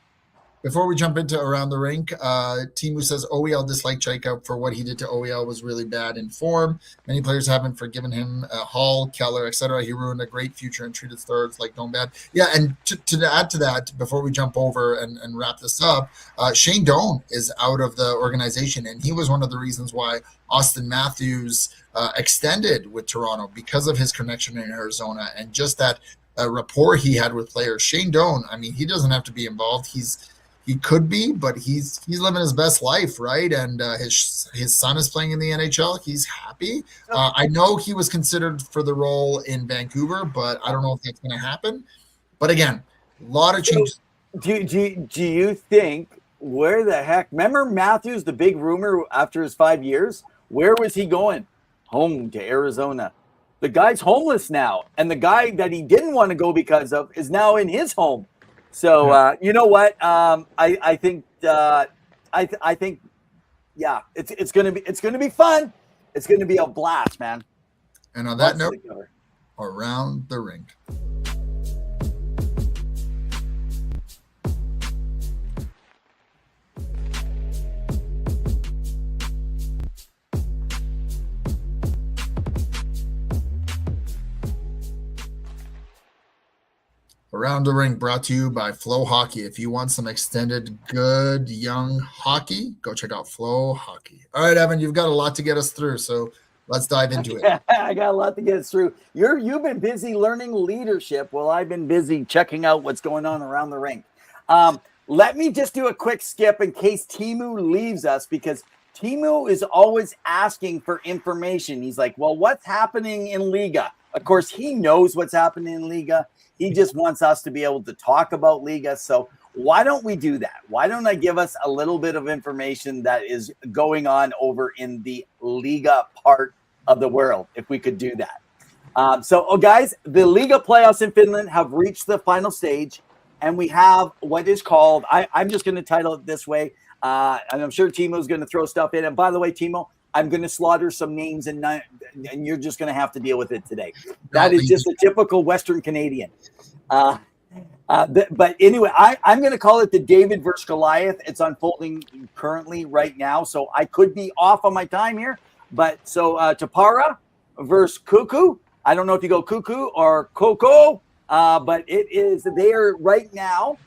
Before we jump into Around the Rink, Timu says OEL disliked Chaika for what he did to OEL was really bad in form. Many players haven't forgiven him. Hall, Keller, etc. He ruined a great future and treated thirds like Dombad. Yeah, and to add to that, before we jump over and wrap this up, Shane Doan is out of the organization, and he was one of the reasons why Austin Matthews extended with Toronto because of his connection in Arizona and just that rapport he had with players. Shane Doan, I mean, he doesn't have to be involved. He could be, but he's living his best life, right? And his son is playing in the NHL. He's happy. I know he was considered for the role in Vancouver, but I don't know if that's going to happen. But again, a lot of changes. Do you think, where the heck? Remember Matthews, the big rumor after his 5 years? Where was he going? Home to Arizona. The guy's homeless now, and the guy that he didn't want to go because of is now in his home. So you know what? I think it's gonna be fun. It's gonna be a blast, man. And on that note, Around the Rink. Around the Rink brought to you by Flow Hockey. If you want some extended, good, young hockey, go check out Flow Hockey. All right, Evan, you've got a lot to get us through, so let's dive into it. I got a lot to get us through. You've been busy learning leadership while I've been busy checking out what's going on around the rink. let me just do a quick skip in case Timu leaves us, because Timu is always asking for information. He's like, well, what's happening in Liga? Of course, he knows what's happening in Liga. He just wants us to be able to talk about Liga. So why don't we do that? Why don't I give us a little bit of information that is going on over in the Liga part of the world, if we could do that. Guys, the Liga playoffs in Finland have reached the final stage, and we have what is called, I'm just going to title it this way, and I'm sure Timo's going to throw stuff in. And by the way, Timo, I'm going to slaughter some names, and you're just going to have to deal with it today. That is just a typical Western Canadian. But anyway, I'm going to call it the David versus Goliath. It's unfolding currently right now, so I could be off on my time here. But so Tapara versus Cuckoo. I don't know if you go Cuckoo or Coco, but they are right now,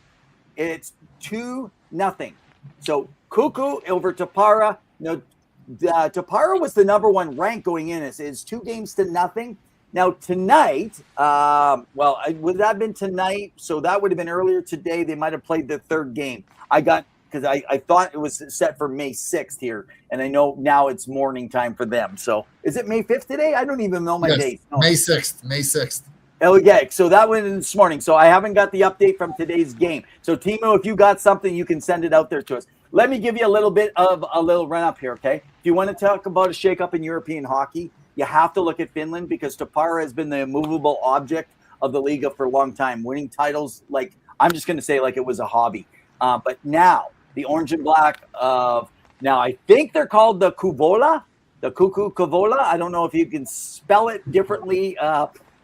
it's 2-0. So Cuckoo over Tapara. Tapara was the number one rank going in. It's 2-0. Now tonight, would that have been tonight? So that would have been earlier today. They might have played the third game. Because I thought it was set for May 6th here, and I know now it's morning time for them. So is it May 5th today? I don't even know my date. No. May 6th. Oh, yeah. So that went in this morning. So I haven't got the update from today's game. So Timo, if you got something, you can send it out there to us. Let me give you a little bit of a little run up here, okay? If you want to talk about a shakeup in European hockey, you have to look at Finland, because Tapara has been the immovable object of the Liga for a long time, winning titles like, I'm just going to say like it was a hobby. But now, the orange and black now I think they're called the Kuvola, the Kuku Kuvola. I don't know if you can spell it differently,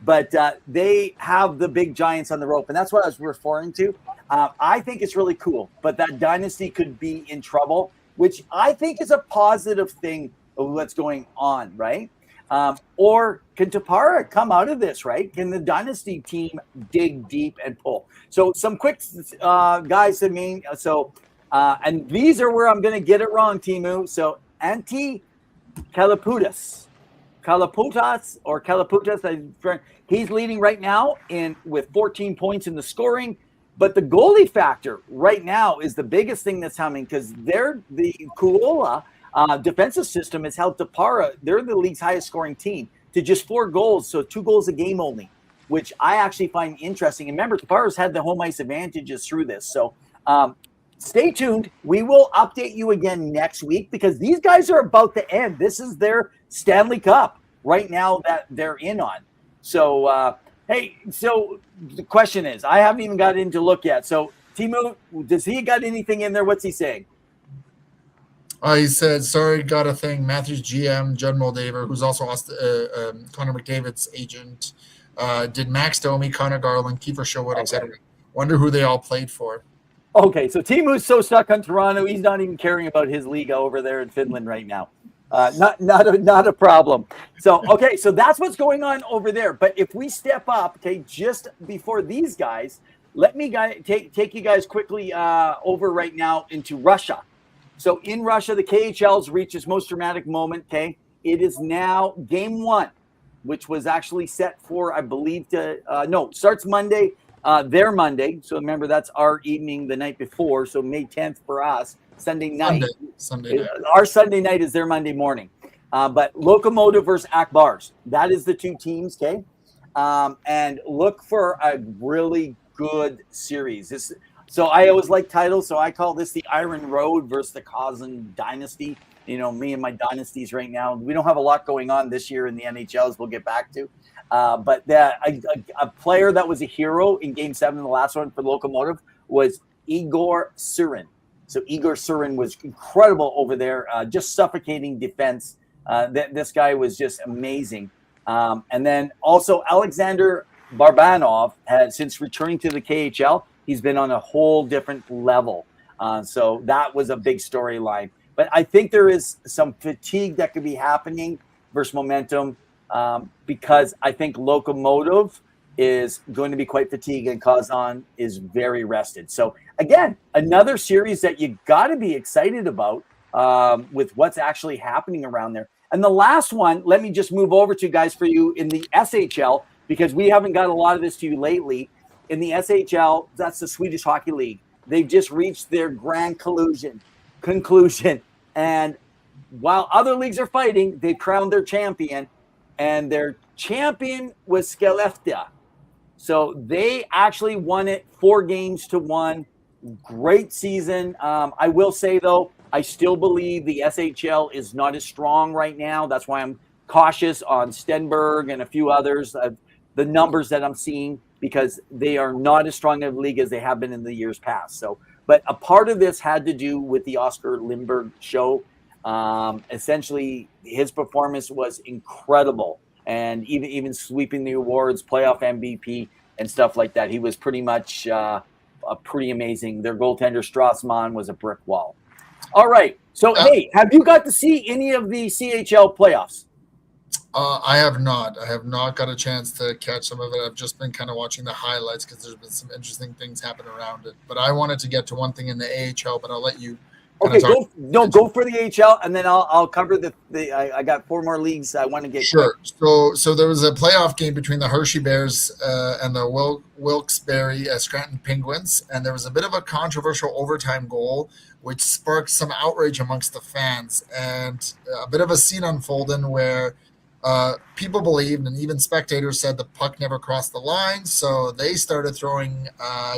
but they have the big giants on the rope, and that's what I was referring to. I think it's really cool, but that dynasty could be in trouble, which I think is a positive thing of what's going on, right? Or can Tapara come out of this, right? Can the dynasty team dig deep and pull? So some quick guys to me. And these are where I'm going to get it wrong, Timu. So Antti Kalaputas, he's leading right now with 14 points in the scoring. But the goalie factor right now is the biggest thing that's happening, because the Kuola defensive system has held Tapara. They're the league's highest scoring team to just 4 goals, so 2 goals a game only, which I actually find interesting. And remember, Tapara's had the home ice advantages through this. So stay tuned. We will update you again next week, because these guys are about to end. This is their Stanley Cup right now that they're in on. So, hey, so the question is, I haven't even got into look yet. So, Timo, does he got anything in there? What's he saying? He said, sorry, got a thing. Matthews GM, Judd Moldaver, who's also Connor McDavid's agent, did Max Domi, Connor Garland, Kiefer Sherwood, etc. Wonder who they all played for. Okay, so Timu's so stuck on Toronto, he's not even caring about his league over there in Finland right now. Not a problem. So, okay, so that's what's going on over there. But if we step up, okay, just before these guys, let me take you guys quickly over right now into Russia. So in Russia, the KHL's reached its most dramatic moment, okay? It is now game 1, which was actually set for, I believe, starts Monday, their Monday. So remember, that's our evening the night before, so May 10th for us, Sunday night. Sunday night. Our Sunday night is their Monday morning. But Lokomotiv versus Akbars, that is the 2 teams, okay? And look for a really good series. So I always like titles, so I call this the Iron Road versus the Kazan Dynasty. You know, me and my dynasties right now. We don't have a lot going on this year in the NHL, as we'll get back to. But a player that was a hero in Game 7, the last one for Lokomotiv, was Igor Surin. So Igor Surin was incredible over there, just suffocating defense. This guy was just amazing. And then also Alexander Barbanov has, since returning to the KHL, he's been on a whole different level. So that was a big storyline. But I think there is some fatigue that could be happening versus momentum, because I think Lokomotiv is going to be quite fatigued and Kazan is very rested. So again, another series that you got to be excited about with what's actually happening around there. And the last one, let me just move over to, guys, for you in the SHL, because we haven't got a lot of this to you lately. In the SHL, that's the Swedish Hockey League. they've just reached their grand conclusion. And while other leagues are fighting, they crowned their champion, and their champion was Skellefteå. So they actually won it 4-1. Great season. I will say, though, I still believe the SHL is not as strong right now. That's why I'm cautious on Stenberg and a few others, the numbers that I'm seeing, because they are not as strong of a league as they have been in the years past. So, but a part of this had to do with the Oscar Lindberg show. Essentially, his performance was incredible, and even sweeping the awards, playoff MVP and stuff like that. He was pretty much pretty amazing. Their goaltender Strassman was a brick wall. All right. So, hey, have you got to see any of the CHL playoffs? I have not. I have not got a chance to catch some of it. I've just been kind of watching the highlights because there's been some interesting things happen around it. But I wanted to get to one thing in the AHL, but I'll let you. Okay, go for the AHL, and then I'll cover I got 4 more leagues I want to get. Sure. So there was a playoff game between the Hershey Bears and the Wilkes-Barre Scranton Penguins, and there was a bit of a controversial overtime goal, which sparked some outrage amongst the fans, and a bit of a scene unfolding where people believed, and even spectators said, the puck never crossed the line, so they started throwing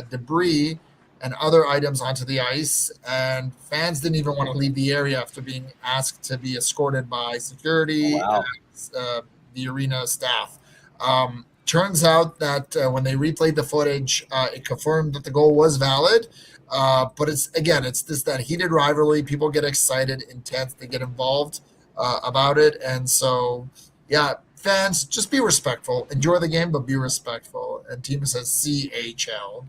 debris and other items onto the ice, and fans didn't even want to leave the area after being asked to be escorted by security and the arena staff. Turns out that when they replayed the footage, it confirmed that the goal was valid, but it's this that heated rivalry. People get excited, intense, they get involved about it, and so fans, just be respectful, enjoy the game, but be respectful. And Tima says CHL.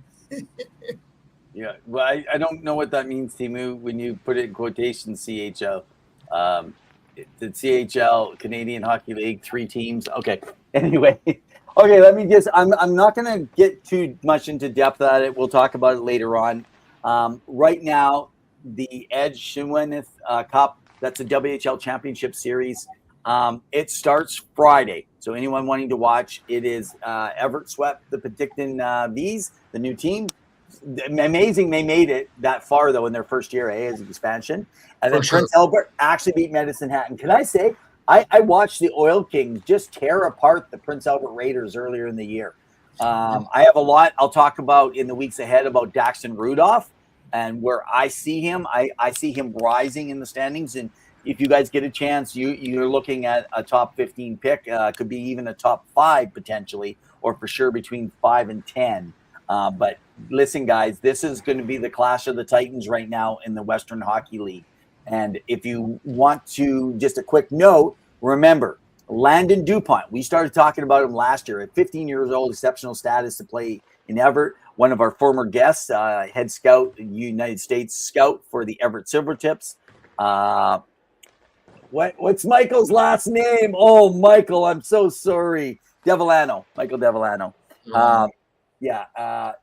Yeah, well, I don't know what that means, Timu, when you put it in quotation, CHL. The CHL, Canadian Hockey League, 3 teams. Okay, anyway. Okay, let me just, I'm not going to get too much into depth at it. We'll talk about it later on. Right now, the Edge Shimwenneth Cup, that's a WHL Championship Series. It starts Friday. So anyone wanting to watch, it is Everett swept the Penticton Bees, the new team. Amazing they made it that far, though, in their first year, as expansion. And then Prince Albert actually beat Medicine Hat. And can I say, I watched the Oil Kings just tear apart the Prince Albert Raiders earlier in the year. I have a lot I'll talk about in the weeks ahead about Daxton Rudolph and where I see him. I see him rising in the standings. And if you guys get a chance, you're looking at a top 15 pick. Could be even a top 5 potentially, or for sure between 5 and 10. But listen, guys, this is going to be the clash of the Titans right now in the Western Hockey League. And if you want to, just a quick note, remember, Landon DuPont, we started talking about him last year at 15 years old, exceptional status to play in Everett. One of our former guests, head scout, United States scout for the Everett Silvertips. What's Michael's last name? Oh, Michael, I'm so sorry. Devillano, Michael Devillano.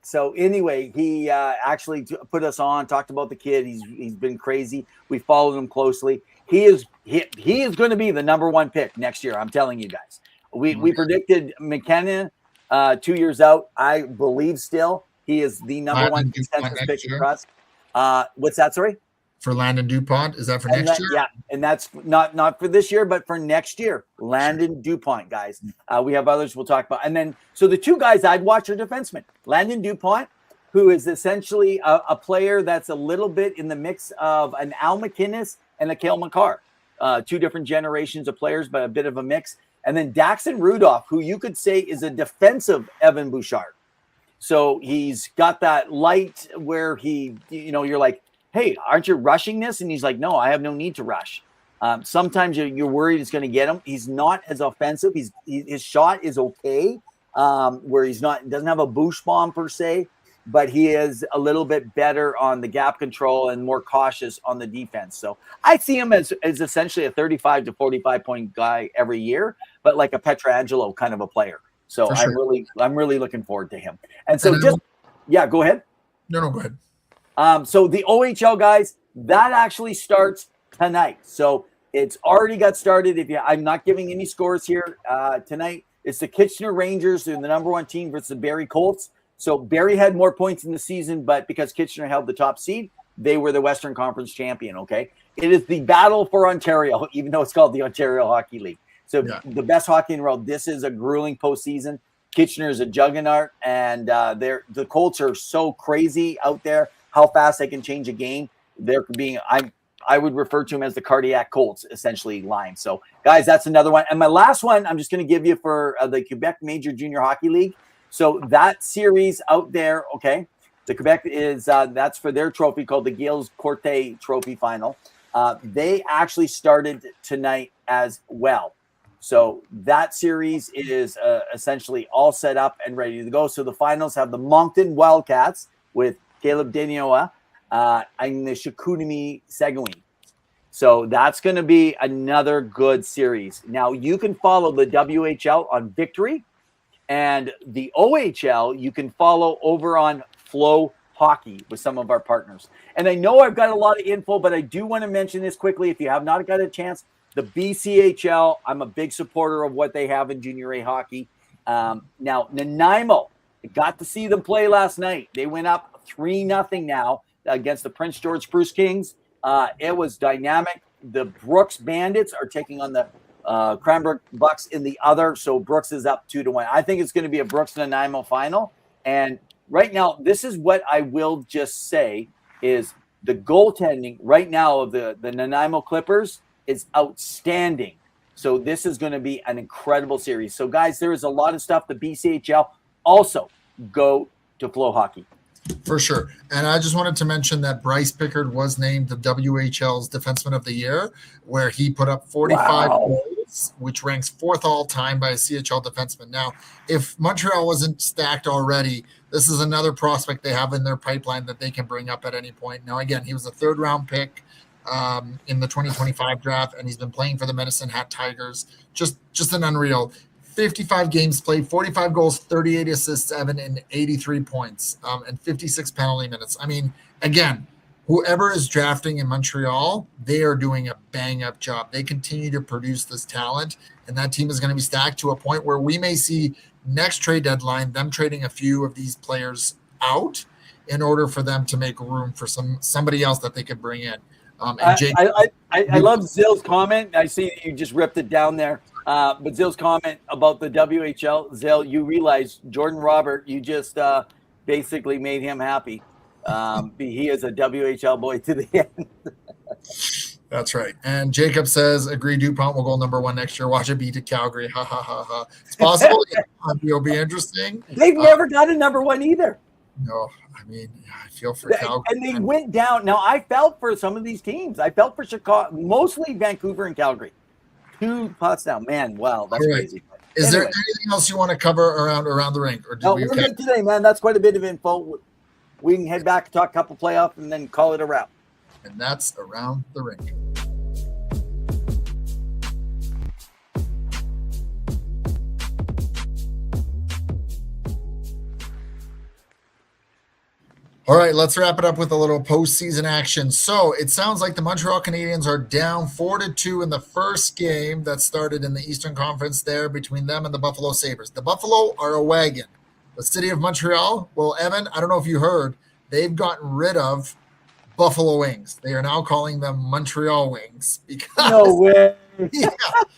So anyway, he actually put us on, talked about the kid. He's been crazy. We followed him closely. He is going to be the number 1 pick next year. I'm telling you guys. We predicted McKenna 2 years out. I believe still he is the number 1 consensus pick across. What's that? Sorry. For Landon DuPont, is that for next year? Yeah, and that's not for this year, but for next year. Landon DuPont, guys. We have others we'll talk about. And then, so the 2 guys I'd watch are defensemen. Landon DuPont, who is essentially a player that's a little bit in the mix of an Al McInnes and a Cale Makar. 2 different generations of players, but a bit of a mix. And then Daxton Rudolph, who you could say is a defensive Evan Bouchard. So he's got that light where you're like, hey, aren't you rushing this? And he's like, no, I have no need to rush. Sometimes you're worried it's going to get him. He's not as offensive. His shot is okay, where doesn't have a boosh bomb per se, but he is a little bit better on the gap control and more cautious on the defense. So I see him as essentially a 35 to 45 point guy every year, but like a Petrangelo kind of a player. So sure. I'm really looking forward to him. And so go ahead. No, go ahead. So the OHL guys, that actually starts tonight. So it's already got started. I'm not giving any scores here tonight. It's the Kitchener Rangers, they're the number 1 team versus the Barrie Colts. So Barrie had more points in the season, but because Kitchener held the top seed, they were the Western Conference champion, okay? It is the battle for Ontario, even though it's called the Ontario Hockey League. So the best hockey in the world. This is a grueling postseason. Kitchener is a juggernaut, and the Colts are so crazy out there, how fast they can change a game. They're being I would refer to them as the cardiac Colts, essentially, line. So, guys, that's another one. And my last one, I'm just going to give you for the Quebec Major Junior Hockey League. So that series out there, okay, the Quebec is that's for their trophy called the Gales Corte Trophy Final. They actually started tonight as well. So that series is essentially all set up and ready to go. So the finals have the Moncton Wildcats with Caleb Denioa and the Chicoutimi Seguin. So that's going to be another good series. Now, you can follow the WHL on Victory, and the OHL you can follow over on Flow Hockey with some of our partners. And I know I've got a lot of info, but I do want to mention this quickly. If you have not got a chance, the BCHL, I'm a big supporter of what they have in Junior A hockey. Now, Nanaimo, I got to see them play last night. They went up 3-0 now against the Prince George Spruce Kings. It was dynamic. The Brooks Bandits are taking on the Cranbrook Bucks in the other. So Brooks is up 2-1. I think it's going to be a Brooks Nanaimo final. And right now, this is what I will just say is the goaltending right now of the Nanaimo Clippers is outstanding. So this is going to be an incredible series. So, guys, there is a lot of stuff. The BCHL also go to Flow Hockey. For sure. And I just wanted to mention that Bryce Pickard was named the WHL's Defenseman of the Year, where he put up 45 goals, which ranks 4th all-time by a CHL defenseman. Now, if Montreal wasn't stacked already, this is another prospect they have in their pipeline that they can bring up at any point. Now, again, he was a 3rd-round pick in the 2025 draft, and he's been playing for the Medicine Hat Tigers. Just an unreal 55 games played, 45 goals, 38 assists, 7 and 83 points, and 56 penalty minutes. I mean, again, whoever is drafting in Montreal, they are doing a bang-up job. They continue to produce this talent, and that team is going to be stacked to a point where we may see next trade deadline them trading a few of these players out in order for them to make room for somebody else that they could bring in. I love Zill's comment. I see that you just ripped it down there. But Zill's comment about the WHL, Zill, you realize Jordan Robert, you just basically made him happy. He is a WHL boy to the end. That's right. And Jacob says, agree, DuPont will go number 1 next year. Watch it beat to Calgary. Ha, ha, ha, ha. It's possible. It'll be interesting. They've never got a number 1 either. No, I mean, I feel for Calgary. And they went down. Now, I felt for some of these teams. I felt for Chicago, mostly Vancouver and Calgary. 2 pots down. Man, wow, that's crazy. Is there anything else you want to cover around the rink? Or no, we're good today, man. That's quite a bit of info. We can head back and talk a couple playoff and then call it a wrap. And that's Around the Rink. All right, let's wrap it up with a little postseason action. So it sounds like the Montreal Canadiens are down 4-2 in the first game that started in the Eastern Conference there between them and the Buffalo Sabres. The Buffalo are a wagon. The city of Montreal, well, Evan, I don't know if you heard, they've gotten rid of Buffalo Wings. They are now calling them Montreal Wings. Because, no way. Yeah,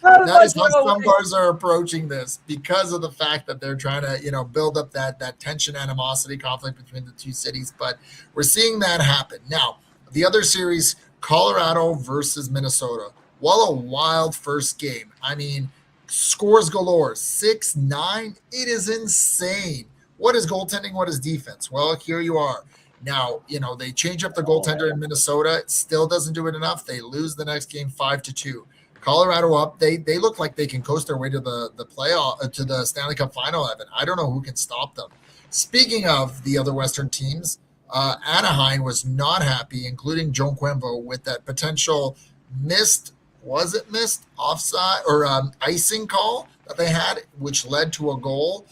that is how some bars are approaching this because of the fact that they're trying to, build up that tension, animosity, conflict between the two cities. But we're seeing that happen. Now, the other series, Colorado versus Minnesota. What a wild first game. I mean, scores galore, 6-9. It is insane. What is goaltending? What is defense? Well, here you are. Now, they change up the goaltender in Minnesota. It still doesn't do it enough. They lose the next game 5-2. Colorado up. They look like they can coast their way to the playoff, to the Stanley Cup final, Evan. I don't know who can stop them. Speaking of the other Western teams, Anaheim was not happy, including Joan Quenville, with that potential missed offside or icing call that they had, which led to a goal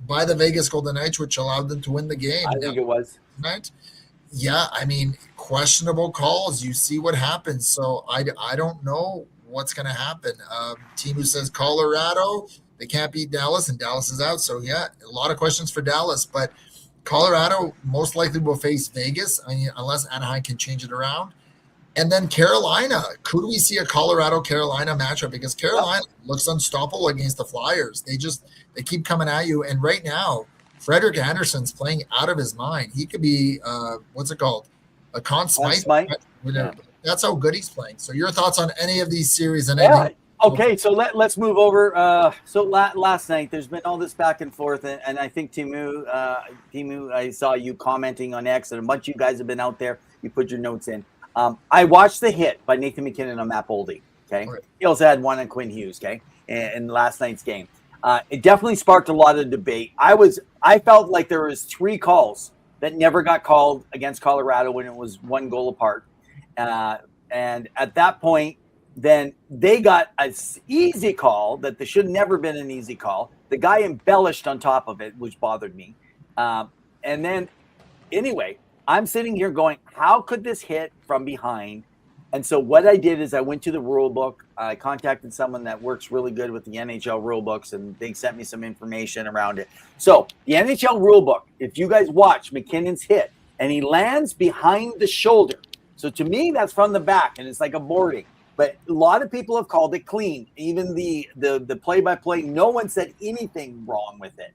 by the Vegas Golden Knights, which allowed them to win the game. I think it was. Right? Yeah, I mean, questionable calls. You see what happens. So I don't know what's going to happen. Team who says Colorado, They can't beat Dallas, and Dallas is out. So yeah, a lot of questions for Dallas, but Colorado most likely will face Vegas, I mean, unless Anaheim can change it around. And then Carolina, could we see a Colorado-Carolina matchup? Because Carolina looks unstoppable against the Flyers. They keep coming at you. And right now, Frederik Andersen's playing out of his mind. He could be, what's it called? A Conn Smythe. Yeah. That's how good he's playing. So your thoughts on any of these series and Yeah. anything? Okay, so let's move over. So last night, there's been all this back and forth, and I think Timu, I saw you commenting on X, and a bunch of you guys have been out there. You put your notes in. I watched the hit by Nathan MacKinnon on Matt Boldy. Okay, Right. He also had one on Quinn Hughes. Okay, in last night's game, it definitely sparked a lot of debate. I felt like there was 3 calls that never got called against Colorado when it was 1 goal apart, and at that point, then they got an easy call that there should never been an easy call. The guy embellished on top of it, which bothered me. And then, anyway, I'm sitting here going, how could this hit from behind? And so what I did is I went to the rule book. I contacted someone that works really good with the NHL rule books, and they sent me some information around it. So the NHL rule book, if you guys watch McKinnon's hit, and he lands behind the shoulder. So to me, that's from the back, and it's like a boarding. But a lot of people have called it clean. Even the play-by-play, no one said anything wrong with it.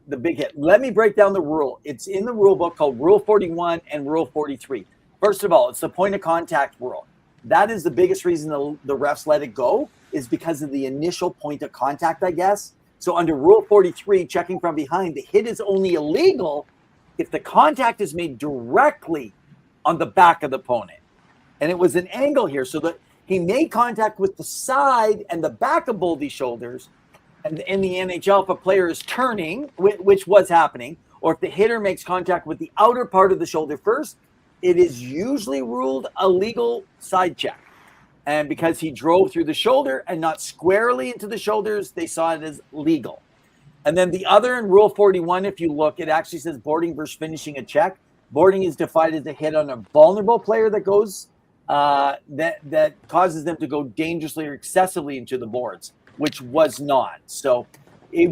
The big hit. Let me break down the rule. It's in the rule book called Rule 41 and Rule 43. First of all, it's the point of contact rule. That is the biggest reason the refs let it go, is because of the initial point of contact, I guess. So under Rule 43, checking from behind, the hit is only illegal if the contact is made directly on the back of the opponent. And it was an angle here, so that he made contact with the side and the back of Boldy's shoulders. And in the NHL, if a player is turning, which was happening, or if the hitter makes contact with the outer part of the shoulder first, it is usually ruled a legal side check. And because he drove through the shoulder and not squarely into the shoulders, they saw it as legal. And then the other in Rule 41, if you look, it actually says boarding versus finishing a check. Boarding is defined as a hit on a vulnerable player that goes that causes them to go dangerously or excessively into the boards, which was not. So he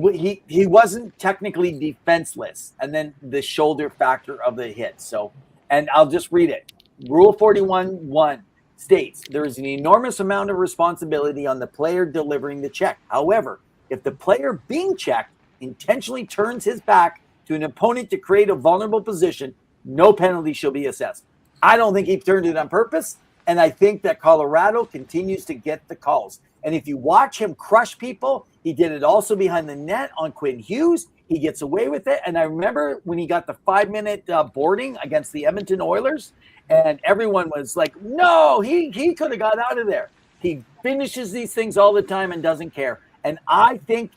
wasn't technically defenseless. And then the shoulder factor of the hit. So, and I'll just read it. Rule 41(1) states there is an enormous amount of responsibility on the player delivering the check. However, if the player being checked intentionally turns his back to an opponent to create a vulnerable position, no penalty shall be assessed. I don't think he turned it on purpose, and I think that Colorado continues to get the calls. And if you watch him crush people, he did it also behind the net on Quinn Hughes. He gets away with it. And I remember when he got the 5-minute boarding against the Edmonton Oilers, and everyone was like, no, he could have got out of there. He finishes these things all the time and doesn't care. And I think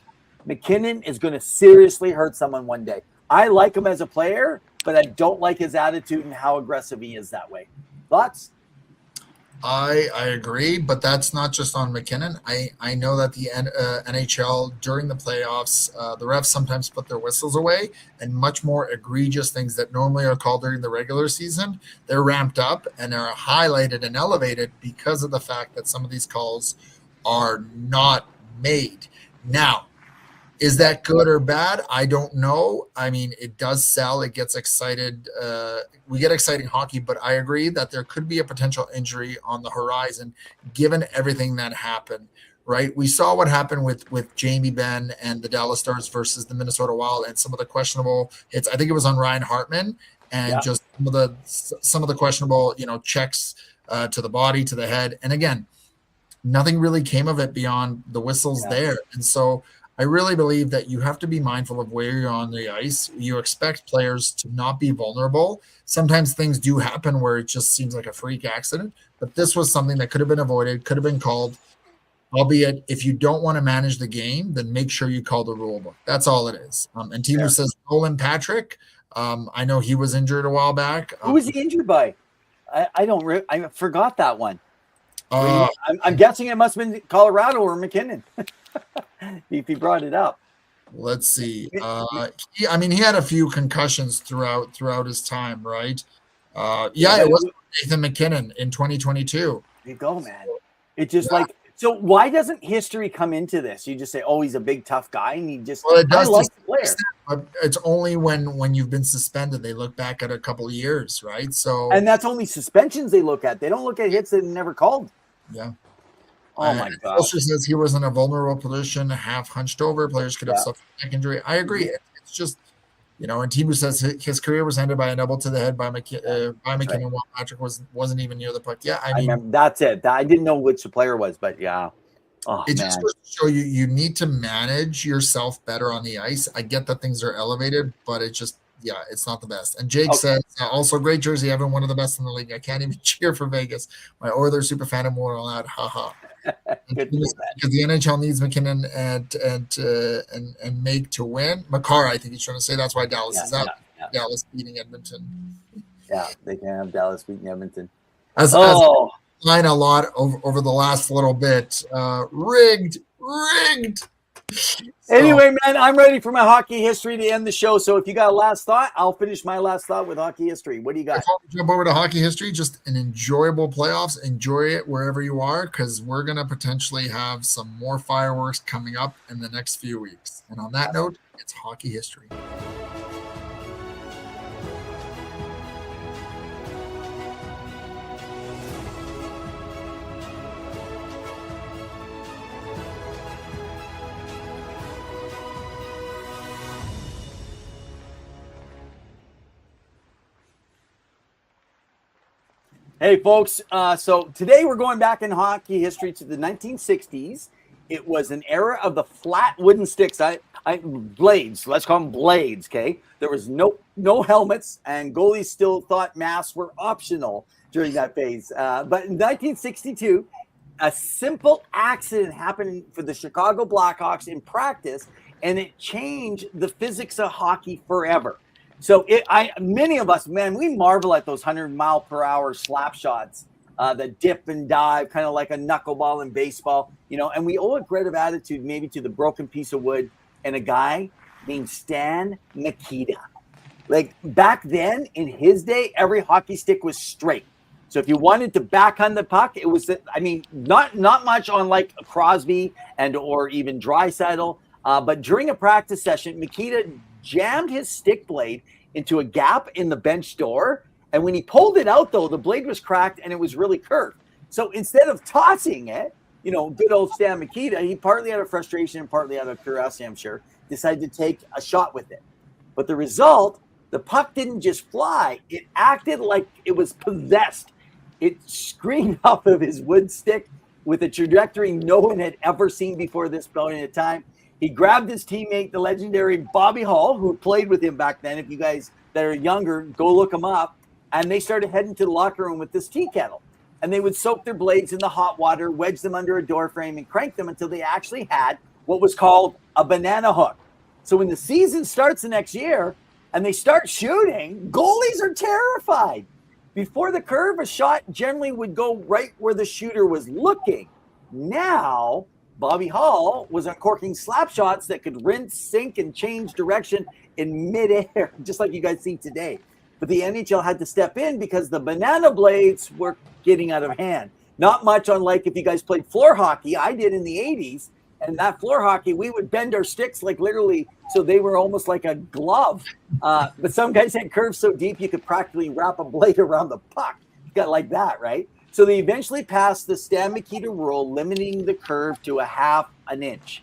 MacKinnon is going to seriously hurt someone one day. I like him as a player, but I don't like his attitude and how aggressive he is that way. Thoughts? I agree, but that's not just on MacKinnon. I know that the NHL during the playoffs, the refs sometimes put their whistles away, and much more egregious things that normally are called during the regular season, they're ramped up and are highlighted and elevated because of the fact that some of these calls are not made. Now, is that good or bad? I don't know. I mean, it does sell. It gets excited. We get exciting hockey, but I agree that there could be a potential injury on the horizon given everything that happened, right? We saw what happened with Jamie Benn and the Dallas Stars versus the Minnesota Wild and some of the questionable hits. I think it was on Ryan Hartman and just some of the questionable, checks to the body, to the head. And again, nothing really came of it beyond the whistles there. And so I really believe that you have to be mindful of where you're on the ice. You expect players to not be vulnerable. Sometimes things do happen where it just seems like a freak accident, but this was something that could have been avoided, could have been called, albeit if you don't want to manage the game, then make sure you call the rule book. That's all it is. And Timu says Nolan Patrick. I know he was injured a while back. Who was he injured by? I forgot that one. I'm guessing it must have been Colorado or MacKinnon. If he brought it up. Let's see. He had a few concussions throughout his time, right? It was Nathan MacKinnon in 2022. There you go, man. It's just like So why doesn't history come into this? You just say, "Oh, he's a big tough guy," and he just Well, it I does to like the some player. extent, but it's only when you've been suspended they look back at a couple of years, right? So And that's only suspensions they look at. They don't look at hits that never called. yeah. Oh my gosh. Fulcher says he was in a vulnerable position, half hunched over. Players could have Yeah. suffered neck injury. I agree. It's just, and Tibu says his career was ended by an elbow to the head by McKinnon while Patrick wasn't even near the puck. Yeah, I mean, remember, that's it. I didn't know which the player was, but yeah. Oh, it man. just goes to show you need to manage yourself better on the ice. I get that things are elevated, but it just, it's not the best. And Jake says, also great jersey, Evan, one of the best in the league. I can't even cheer for Vegas. My Oilers super fan and more on that. Haha. Because the NHL needs McKinnon and make to win. Makar, I think he's trying to say that's why Dallas is out. Dallas beating Edmonton. Yeah, they can have Dallas beating Edmonton. As line a lot over the last little bit. Rigged. Anyway, man, I'm ready for my hockey history to end the show. So if you got a last thought, I'll finish my last thought with hockey history. What do you got? Before we jump over to hockey history, just an enjoyable playoffs. Enjoy it wherever you are, because we're going to potentially have some more fireworks coming up in the next few weeks. And on that note, it's hockey history. Hey, folks. So today we're going back in hockey history to the 1960s. It was an era of the flat wooden sticks. Blades. Let's call them blades. Okay. There was no helmets, and goalies still thought masks were optional during that phase. But in 1962, a simple accident happened for the Chicago Blackhawks in practice, and it changed the physics of hockey forever. So many of us, man, we marvel at those 100-mile-per-hour slap shots that dip and dive, kind of like a knuckleball in baseball, and we owe a great attitude maybe to the broken piece of wood and a guy named Stan Mikita. Like back then, in his day, every hockey stick was straight. So if you wanted to backhand the puck, it was, not much on like Crosby or even Draisaitl, but during a practice session, Mikita jammed his stick blade into a gap in the bench door. And when he pulled it out, though, the blade was cracked and it was really curved. So instead of tossing it, good old Stan Mikita, he partly out of frustration and partly out of curiosity, I'm sure, decided to take a shot with it. But the result, the puck didn't just fly. It acted like it was possessed. It screamed off of his wood stick with a trajectory no one had ever seen before this point in time. He grabbed his teammate, the legendary Bobby Hull, who played with him back then. If you guys that are younger, go look him up. And they started heading to the locker room with this tea kettle. And they would soak their blades in the hot water, wedge them under a door frame, and crank them until they actually had what was called a banana hook. So when the season starts the next year and they start shooting, goalies are terrified. Before the curve, a shot generally would go right where the shooter was looking. Now, Bobby Hull was uncorking slap shots that could rinse, sink, and change direction in midair, just like you guys see today. But the NHL had to step in because the banana blades were getting out of hand. Not much unlike if you guys played floor hockey. I did in the 80s. And that floor hockey, we would bend our sticks like literally so they were almost like a glove. But some guys had curves so deep you could practically wrap a blade around the puck. You got like that, right? So they eventually passed the Stan Mikita rule, limiting the curve to a half an inch.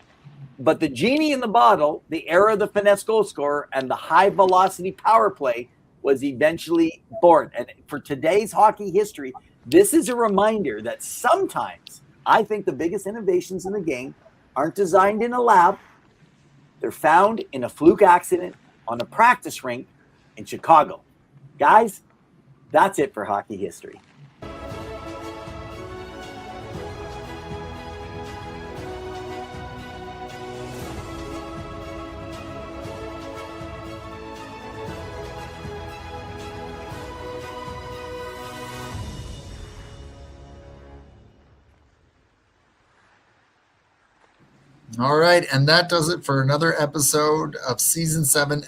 But the genie in the bottle, the era of the finesse goal scorer and the high velocity power play was eventually born. And for today's hockey history, this is a reminder that sometimes I think the biggest innovations in the game aren't designed in a lab. They're found in a fluke accident on a practice rink in Chicago. Guys, that's it for hockey history. All right, and that does it for another episode of Season 7,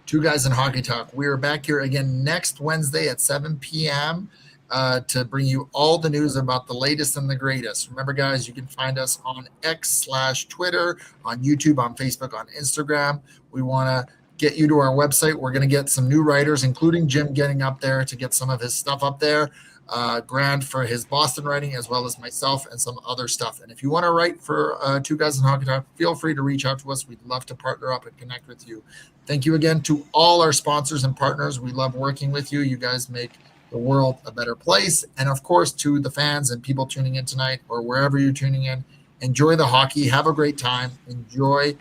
Two Guys in Hockey Talk. We are back here again next Wednesday at 7 p.m. to bring you all the news about the latest and the greatest. Remember, guys, you can find us on X/Twitter, on YouTube, on Facebook, on Instagram. We want to get you to our website. We're going to get some new writers, including Jim getting up there to get some of his stuff up there. Grant for his Boston writing, as well as myself and some other stuff. And if you want to write for Two Guys in Hockey Talk, feel free to reach out to us. We'd love to partner up and connect with you. Thank you again to all our sponsors and partners. We love working with you. You guys make the world a better place. And of course, to the fans and people tuning in tonight or wherever you're tuning in, enjoy the hockey. Have a great time. Enjoy.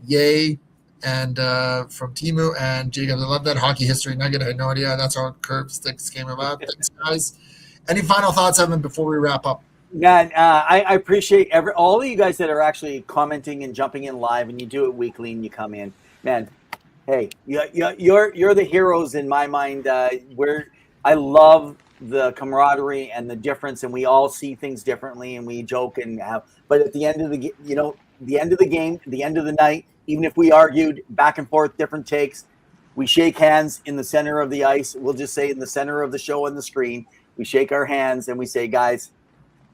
Yay. And from Timu and Jacob, I love that hockey history nugget. I had no idea that's how Curve Sticks came about. Thanks, guys. Any final thoughts, Evan, before we wrap up? Yeah, I appreciate all of you guys that are actually commenting and jumping in live, and you do it weekly and you come in. Man, hey, you're the heroes in my mind. Where I love the camaraderie and the difference, and we all see things differently, and we joke and have. But at the end of the the end of the game, the end of the night, even if we argued back and forth, different takes, we shake hands in the center of the ice. We'll just say in the center of the show on the screen, we shake our hands and we say, guys,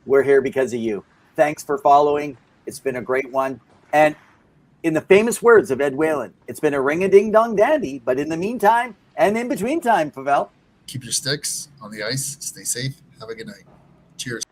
we're here because of you. Thanks for following. It's been a great one. And in the famous words of Ed Whalen, it's been a ring-a-ding-dong dandy, but in the meantime and in between time, Pawel, keep your sticks on the ice. Stay safe. Have a good night. Cheers.